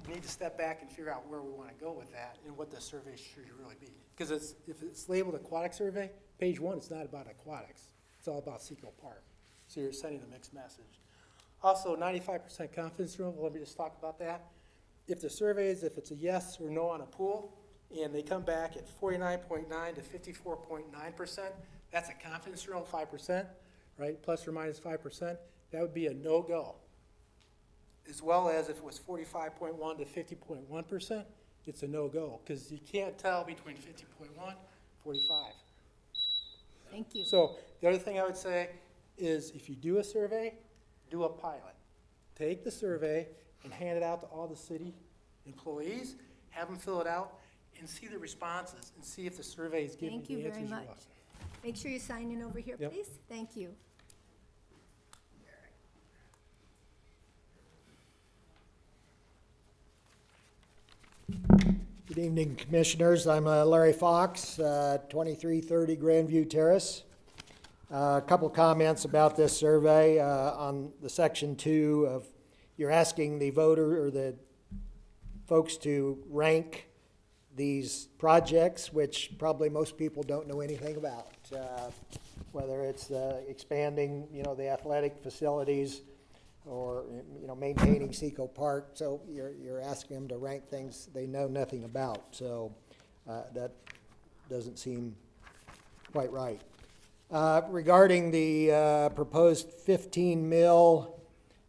we need to step back and figure out where we want to go with that and what the survey should really be. Because if it's labeled aquatic survey, page 1, it's not about aquatics. It's all about Seco Park. So you're sending a mixed message. Also, 95% confidence interval, let me just talk about that. If the survey is, if it's a yes or no on a pool, and they come back at 49.9 to 54.9%, that's a confidence interval, 5%, right? Plus or minus 5%, that would be a no-go. As well as if it was 45.1 to 50.1%, it's a no-go, because you can't tell between 50.1 and 45. Thank you. So the other thing I would say is if you do a survey, do a pilot. Take the survey and hand it out to all the city employees, have them fill it out, and see the responses, and see if the survey is giving Thank you you the very answers you much. want. Make sure you sign in over here, Yep. please. Thank you. Good evening, Commissioners. I'm Larry Fox, 2330 Grandview Terrace. A couple comments about this survey on the section 2 of, you're asking the voter or the folks to rank these projects, which probably most people don't know anything about. Whether it's expanding, the athletic facilities, or maintaining Seco Park. So you're asking them to rank things they know nothing about. So that doesn't seem quite right. Regarding the proposed 15 mil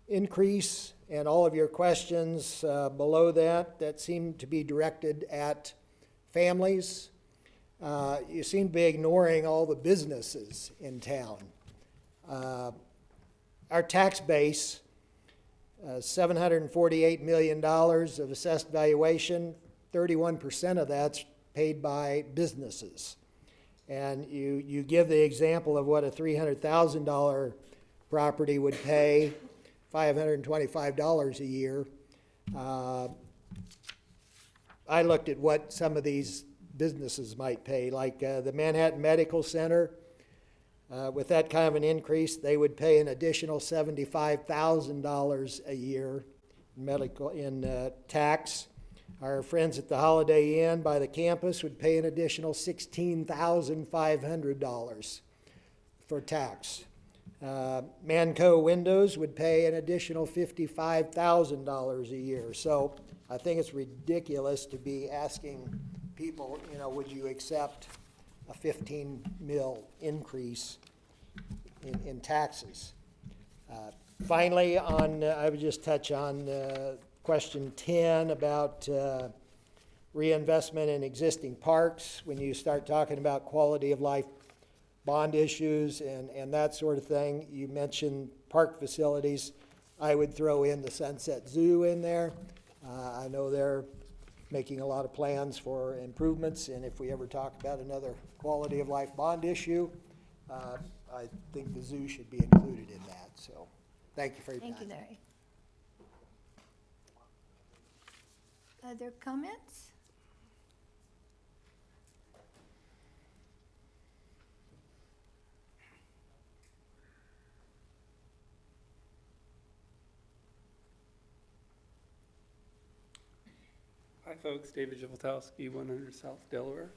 increase and all of your questions below that seem to be directed at families. You seem to be ignoring all the businesses in town. Our tax base, $748 million of assessed valuation, 31% of that's paid by businesses. And you give the example of what a $300,000 property would pay, $525 a year. I looked at what some of these businesses might pay, like the Manhattan Medical Center. With that kind of an increase, they would pay an additional $75,000 a year in tax. Our friends at the Holiday Inn by the campus would pay an additional $16,500 for tax. Manco Windows would pay an additional $55,000 a year. So I think it's ridiculous to be asking people, would you accept a 15 mil increase in taxes? Finally, I would just touch on question 10 about reinvestment in existing parks. When you start talking about quality of life bond issues and that sort of thing, you mentioned park facilities. I would throw in the Sunset Zoo in there. I know they're making a lot of plans for improvements, and if we ever talk about another quality of life bond issue, I think the zoo should be included in that. So thank you for your time. Thank you, Larry. Other comments? Hi folks, David Javoltowski, 100 South Delaware.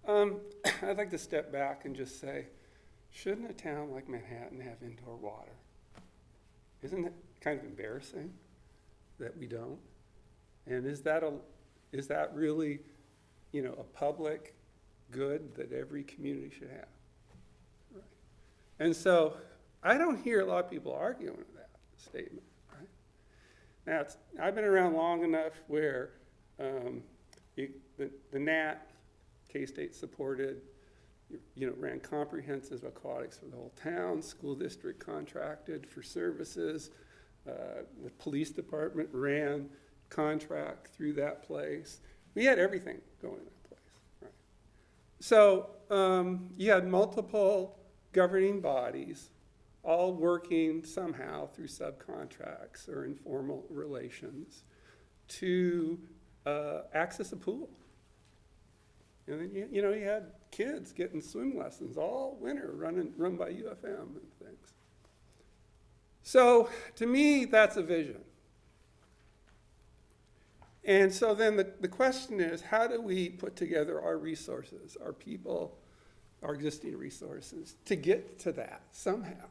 I'd like to step back and just say, shouldn't a town like Manhattan have indoor water? Isn't it kind of embarrassing that we don't? And is that really, a public good that every community should have? Right. And so I don't hear a lot of people arguing with that statement. Right? Now, I've been around long enough where the NAT, K.S.A supported, ran comprehensive aquatics for the whole town. School district contracted for services. The police department ran contract through that place. We had everything going in that place. Right? So you had multiple governing bodies all working somehow through subcontracts or informal relations to access a pool. And then, you had kids getting swim lessons all winter, run by UFM and things. So to me, that's a vision. And so then the question is, how do we put together our resources, our people, our existing resources to get to that somehow?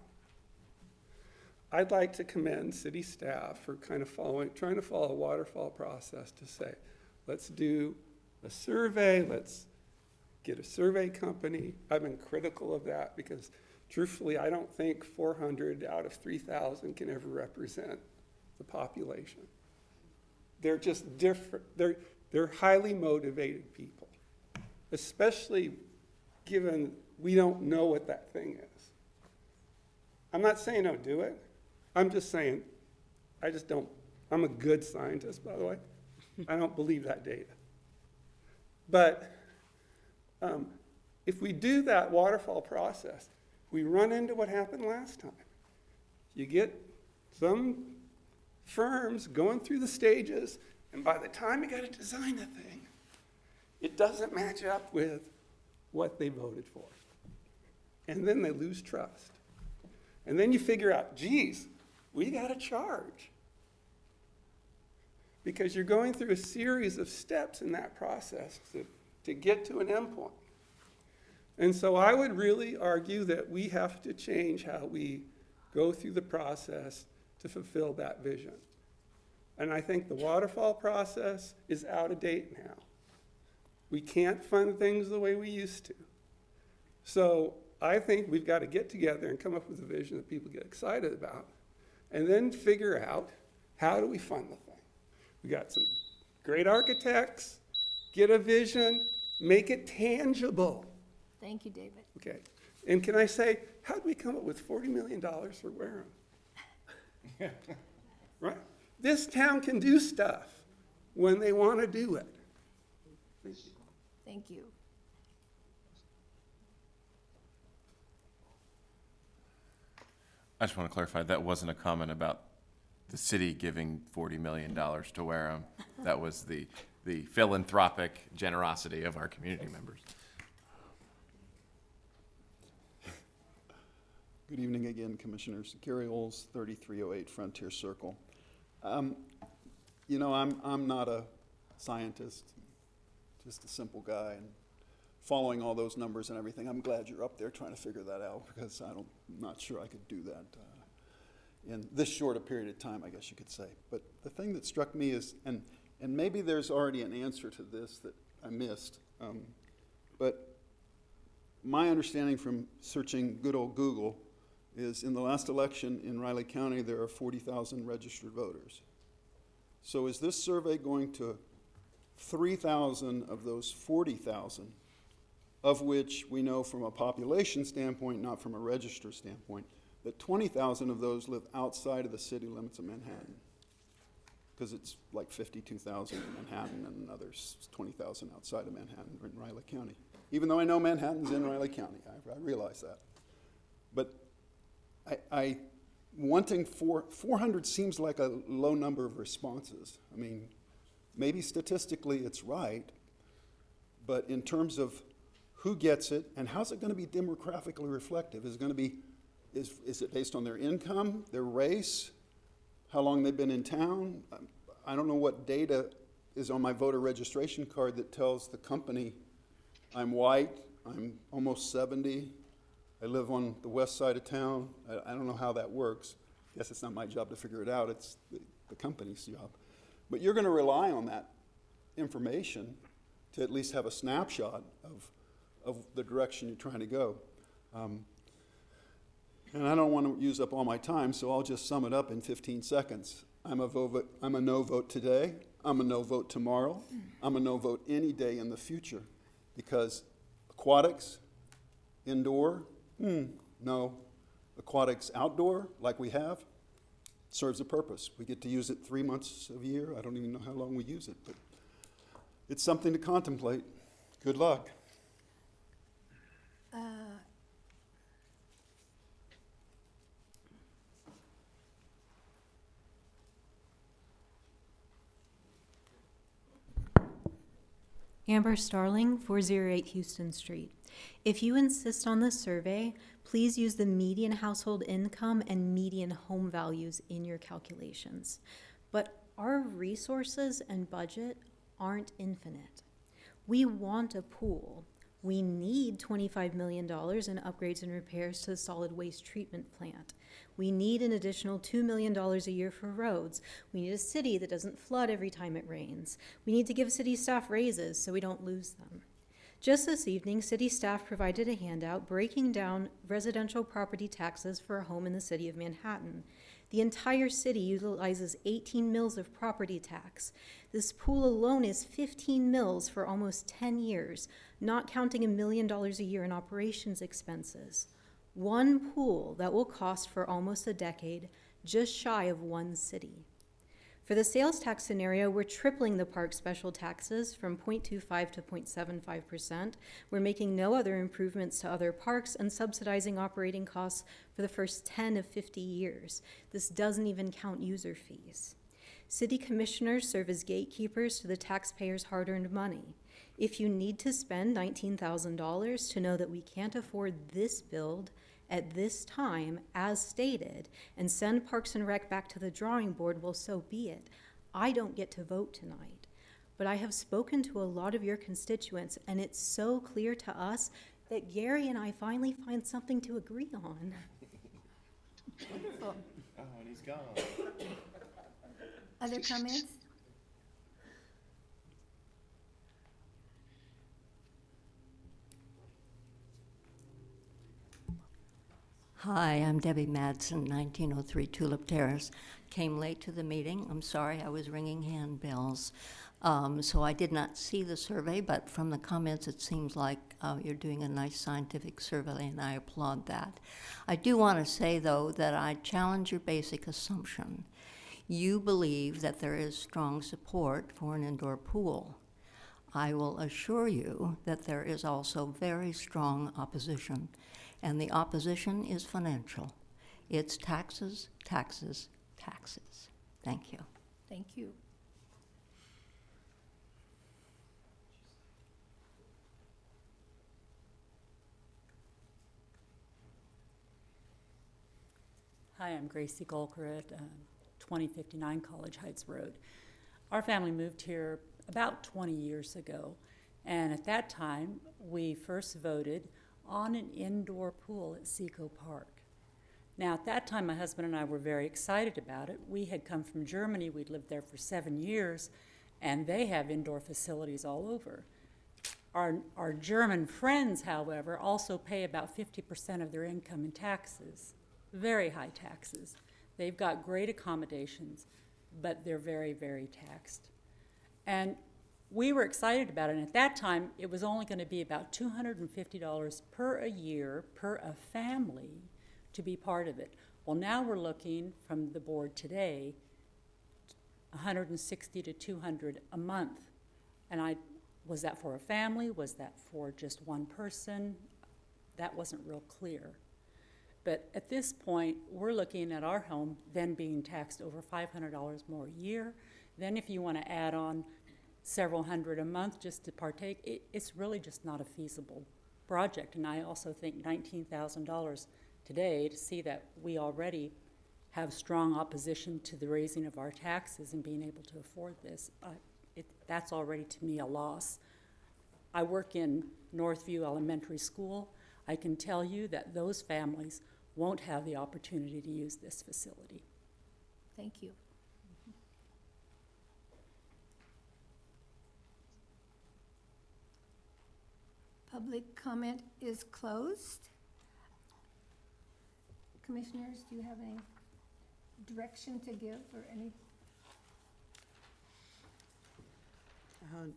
I'd like to commend city staff for kind of trying to follow a waterfall process to say, let's do a survey, let's get a survey company. I've been critical of that because truthfully, I don't think 400 out of 3,000 can ever represent the population. They're just different. They're highly motivated people, especially given we don't know what that thing is. I'm not saying don't do it. I'm just saying I just don't. I'm a good scientist, by the way. I don't believe that data. But if we do that waterfall process, we run into what happened last time. You get some firms going through the stages, and by the time you got to design a thing, it doesn't match up with what they voted for. And then they lose trust. And then you figure out, geez, we got to charge. Because you're going through a series of steps in that process to get to an endpoint. And so I would really argue that we have to change how we go through the process to fulfill that vision. And I think the waterfall process is out of date now. We can't fund things the way we used to. So I think we've got to get together and come up with a vision that people get excited about, and then figure out how do we fund the thing. We got some great architects, get a vision, make it tangible. Thank you, David. Okay. And can I say, how did we come up with $40 million for Wareham? Right? This town can do stuff when they want to do it. Thank you. I just want to clarify, that wasn't a comment about the city giving $40 million to Wareham. That was the philanthropic generosity of our community members. Good evening again, Commissioners. Gary Oles, 3308 Frontier Circle. You know, I'm not a scientist, just a simple guy, and following all those numbers and everything, I'm glad you're up there trying to figure that out, because I'm not sure I could do that in this short a period of time, I guess you could say. But the thing that struck me is, and maybe there's already an answer to this that I missed, but my understanding from searching good old Google is in the last election in Riley County, there are 40,000 registered voters. So is this survey going to 3,000 of those 40,000, of which we know from a population standpoint, not from a register standpoint, that 20,000 of those live outside of the city limits of Manhattan? Because it's like 52,000 in Manhattan and another 20,000 outside of Manhattan or in Riley County. Even though I know Manhattan's in Riley County, I realize that. But I wanting 400 seems like a low number of responses. I mean, maybe statistically it's right, but in terms of who gets it and how's it going to be demographically reflective? Is it going to be, is it based on their income, their race, how long they've been in town? I don't know what data is on my voter registration card that tells the company I'm white, I'm almost 70, I live on the west side of town. I don't know how that works. I guess it's not my job to figure it out. It's the company's job. But you're going to rely on that information to at least have a snapshot of the direction you're trying to go. And I don't want to use up all my time, so I'll just sum it up in 15 seconds. I'm a no vote today. I'm a no vote tomorrow. I'm a no vote any day in the future, because aquatics, indoor, no. Aquatics outdoor, like we have, serves a purpose. We get to use it 3 months of the year. I don't even know how long we use it, but it's something to contemplate. Good luck. Amber Starling, 408 Houston Street. If you insist on this survey, please use the median household income and median home values in your calculations. But our resources and budget aren't infinite. We want a pool. We need $25 million in upgrades and repairs to the solid waste treatment plant. We need an additional $2 million a year for roads. We need a city that doesn't flood every time it rains. We need to give city staff raises so we don't lose them. Just this evening, city staff provided a handout breaking down residential property taxes for a home in the city of Manhattan. The entire city utilizes 18 mills of property tax. This pool alone is 15 mills for almost 10 years, not counting $1 million a year in operations expenses. One pool that will cost for almost a decade, just shy of one city. For the sales tax scenario, we're tripling the park special taxes from 0.25 to 0.75%. We're making no other improvements to other parks and subsidizing operating costs for the first 10 of 50 years. This doesn't even count user fees. City commissioners serve as gatekeepers to the taxpayers' hard-earned money. If you need to spend $19,000 to know that we can't afford this build at this time, as stated, and send Parks and Rec back to the drawing board, well, so be it. I don't get to vote tonight. But I have spoken to a lot of your constituents, and it's so clear to us that Gary and I finally find something to agree on. Wonderful. Oh, and he's gone. Other comments? Hi, I'm Debbie Madsen, 1903 Tulip Terrace. Came late to the meeting. I'm sorry, I was ringing handbells. So I did not see the survey, but from the comments, it seems like you're doing a nice scientific survey, and I applaud that. I do want to say, though, that I challenge your basic assumption. You believe that there is strong support for an indoor pool. I will assure you that there is also very strong opposition. And the opposition is financial. It's taxes, taxes, taxes. Thank you. Thank you. Hi, I'm Gracie Golker at 2059 College Heights Road. Our family moved here about 20 years ago, and at that time, we first voted on an indoor pool at Seco Park. Now, at that time, my husband and I were very excited about it. We had come from Germany. We'd lived there for 7 years, and they have indoor facilities all over. Our German friends, however, also pay about 50% of their income in taxes, very high taxes. They've got great accommodations, but they're very, very taxed. And we were excited about it, and at that time, it was only going to be about $250 per a year per a family to be part of it. Well, now we're looking from the board today, $160 to $200 a month. And was that for a family? Was that for just one person? That wasn't real clear. But at this point, we're looking at our home then being taxed over $500 more a year. Then if you want to add on several hundred a month just to partake, it's really just not a feasible project. And I also think $19,000 today, to see that we already have strong opposition to the raising of our taxes and being able to afford this, that's already to me a loss. I work in Northview Elementary School. I can tell you that those families won't have the opportunity to use this facility. Thank you. Public comment is closed. Commissioners, do you have any direction to give or any?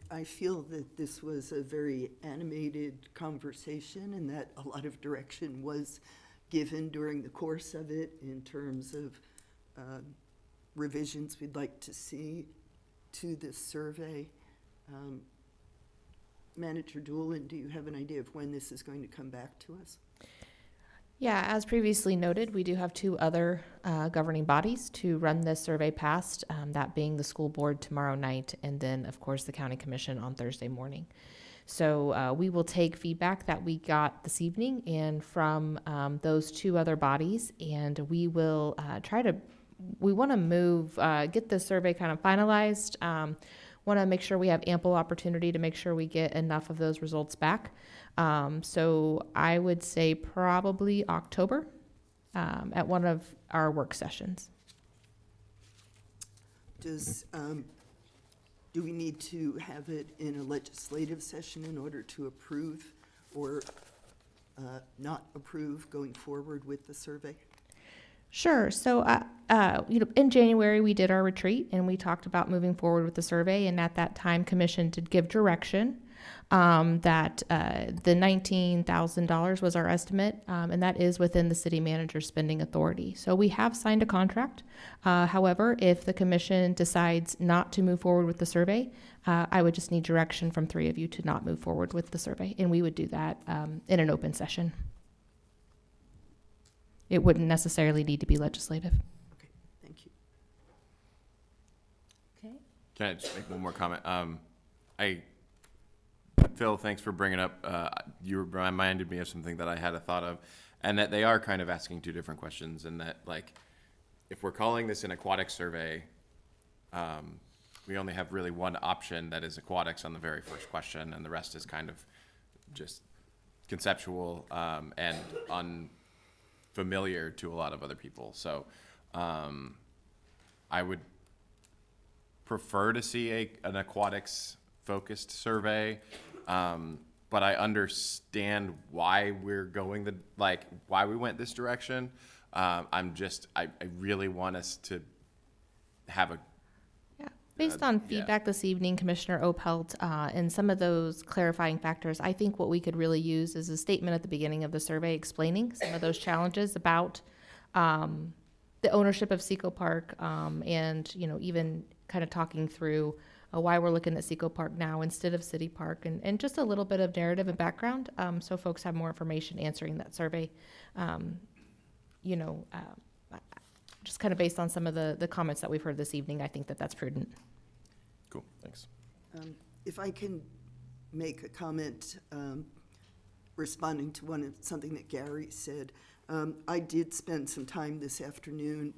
I feel that this was a very animated conversation and that a lot of direction was given during the course of it in terms of revisions we'd like to see to this survey. Manager Doolin, do you have an idea of when this is going to come back to us? Yeah, as previously noted, we do have two other governing bodies to run this survey past, that being the school board tomorrow night, and then, of course, the county commission on Thursday morning. So we will take feedback that we got this evening and from those two other bodies, and we will we want to move, get the survey kind of finalized. Want to make sure we have ample opportunity to make sure we get enough of those results back. So I would say probably October at one of our work sessions. Do we need to have it in a legislative session in order to approve or not approve going forward with the survey? Sure. So, in January, we did our retreat and we talked about moving forward with the survey. And at that time, Commission did give direction that the $19,000 was our estimate, and that is within the city manager's spending authority. So we have signed a contract. However, if the Commission decides not to move forward with the survey, I would just need direction from three of you to not move forward with the survey. And we would do that in an open session. It wouldn't necessarily need to be legislative. Okay, thank you. Okay. Can I just make one more comment? Phil, thanks for bringing up, you reminded me of something that I had a thought of, and that they are kind of asking two different questions, and that, like, if we're calling this an aquatic survey, we only have really one option that is aquatics on the very first question, and the rest is kind of just conceptual and unfamiliar to a lot of other people. So I would prefer to see an aquatics focused survey, but I understand why we're going why we went this direction. I really want us to have a Based on feedback this evening, Commissioner Opelt, and some of those clarifying factors, I think what we could really use is a statement at the beginning of the survey explaining some of those challenges about the ownership of Seco Park, and even kind of talking through why we're looking at Seco Park now instead of City Park, and just a little bit of narrative and background, so folks have more information answering that survey. Just kind of based on some of the comments that we've heard this evening, I think that that's prudent. Cool, thanks. If I can make a comment responding to something that Gary said, I did spend some time this afternoon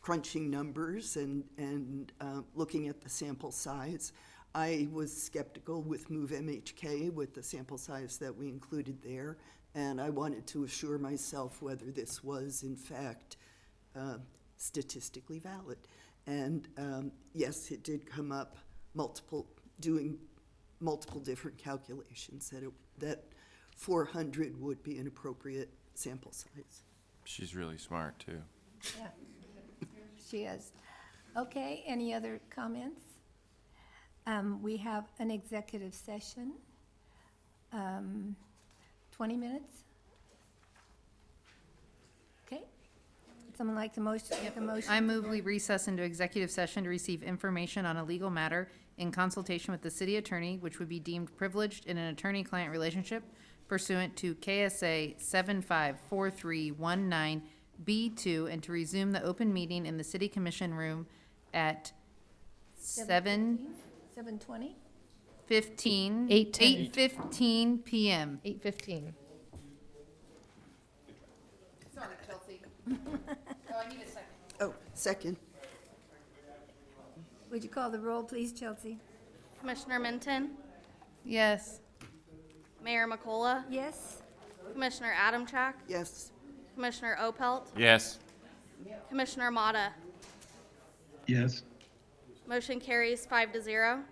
crunching numbers and looking at the sample size. I was skeptical with Move MHK with the sample size that we included there, and I wanted to assure myself whether this was in fact statistically valid. And yes, it did come up doing multiple different calculations that 400 would be an appropriate sample size. She's really smart too. Yeah, she is. Okay, any other comments? We have an executive session. 20 minutes? Okay. Would someone like to make a motion? I move we recess into executive session to receive information on a legal matter in consultation with the city attorney, which would be deemed privileged in an attorney-client relationship pursuant to K.S.A. 754319B2, and to resume the open meeting in the city commission room at 7:20? 8:15 p.m. 8:15. Sorry, Chelsea. Oh, I need a second. Oh, second. Would you call the roll, please, Chelsea? Commissioner Minton, Yes. Mayor McCullough, Yes? Commissioner Adamchak, Yes. Commissioner Opelt, Yes. Commissioner Motta. Yes. Motion carries 5-0.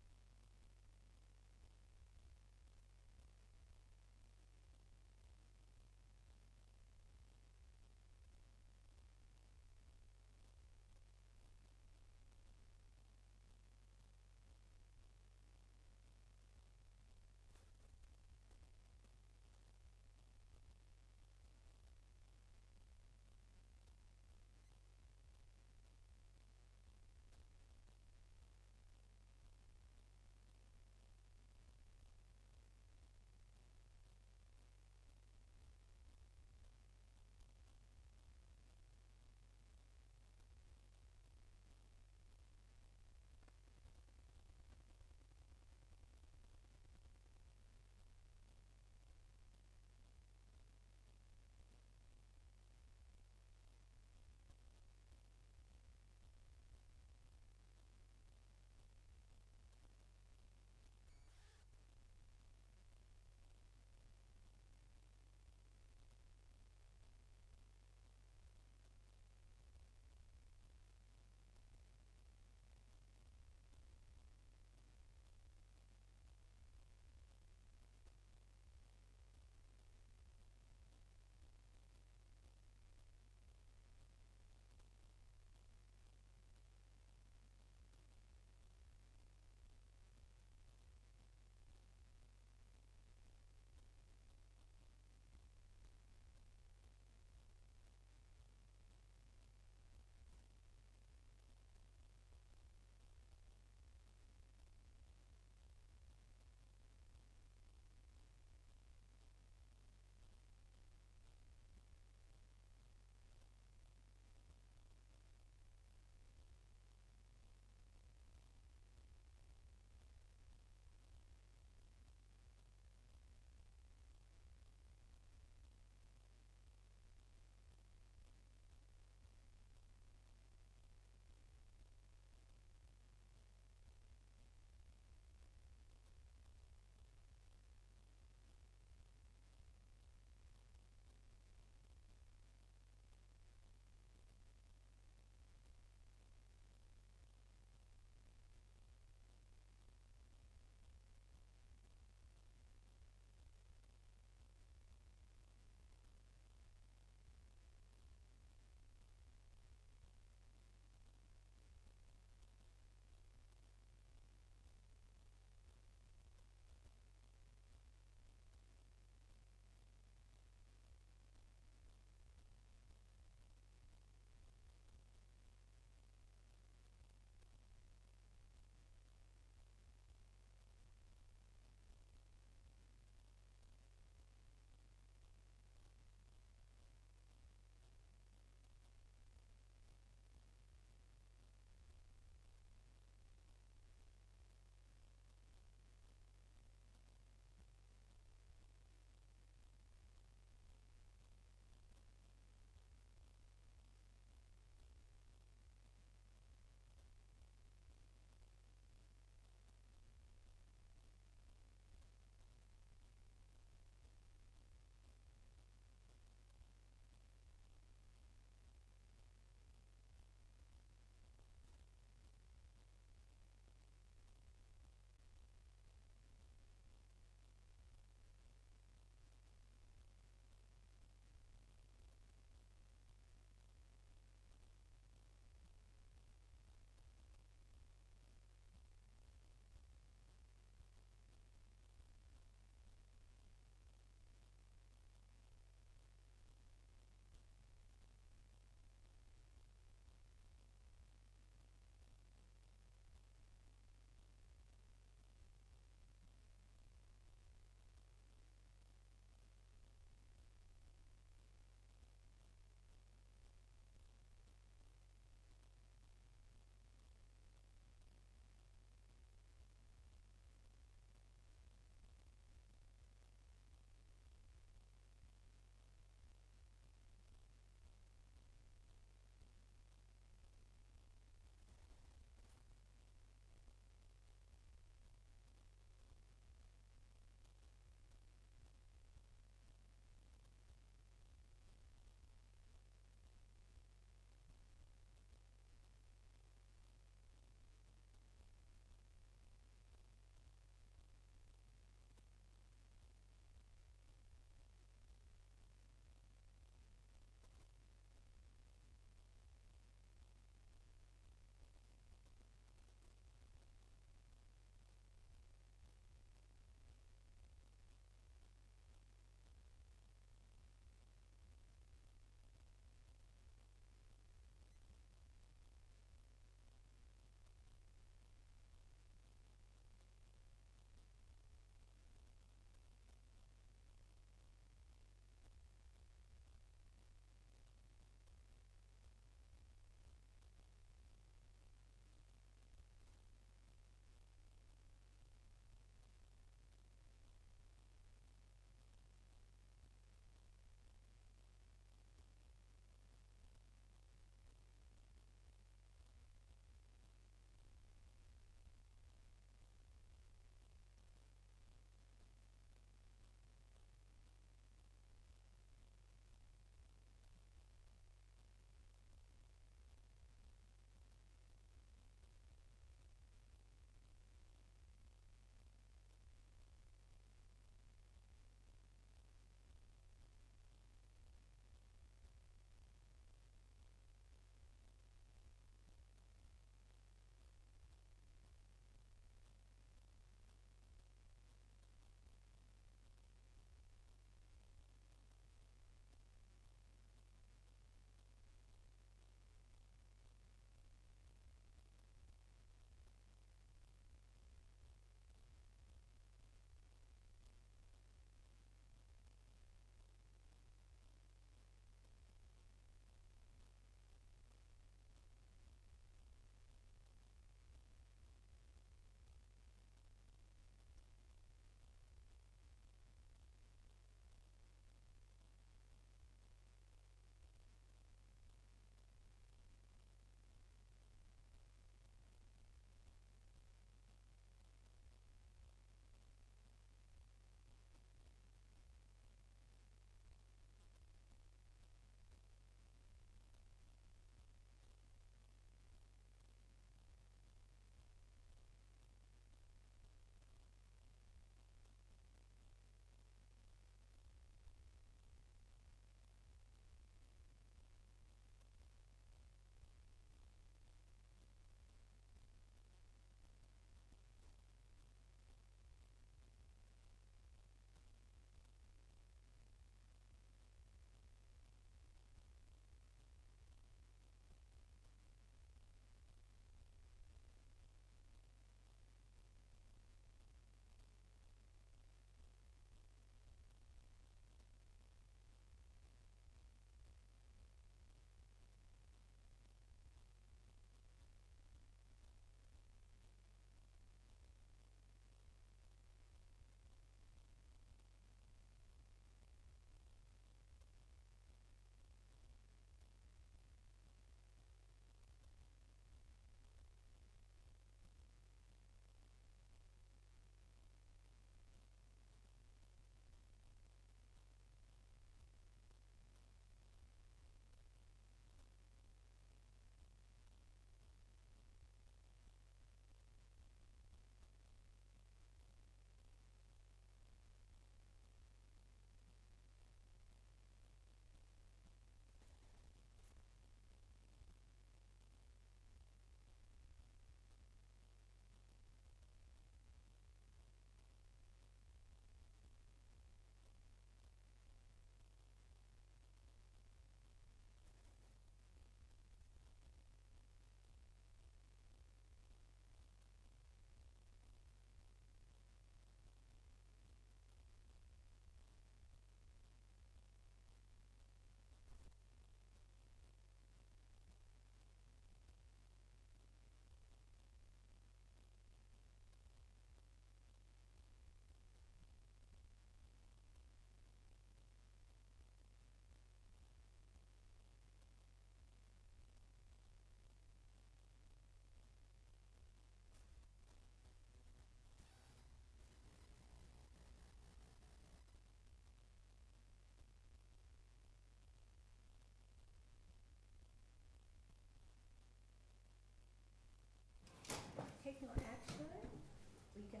We can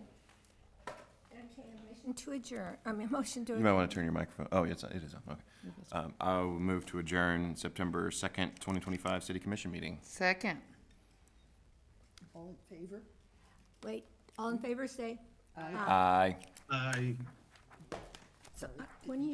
entertain a motion to adjourn, motion to You adjourn. might want to turn your microphone. Oh, yes, it is on. Okay. I will move to adjourn September 2nd, 2025 City Commission meeting. Second. All in favor? Wait, all in favor, say Aye. I so. When you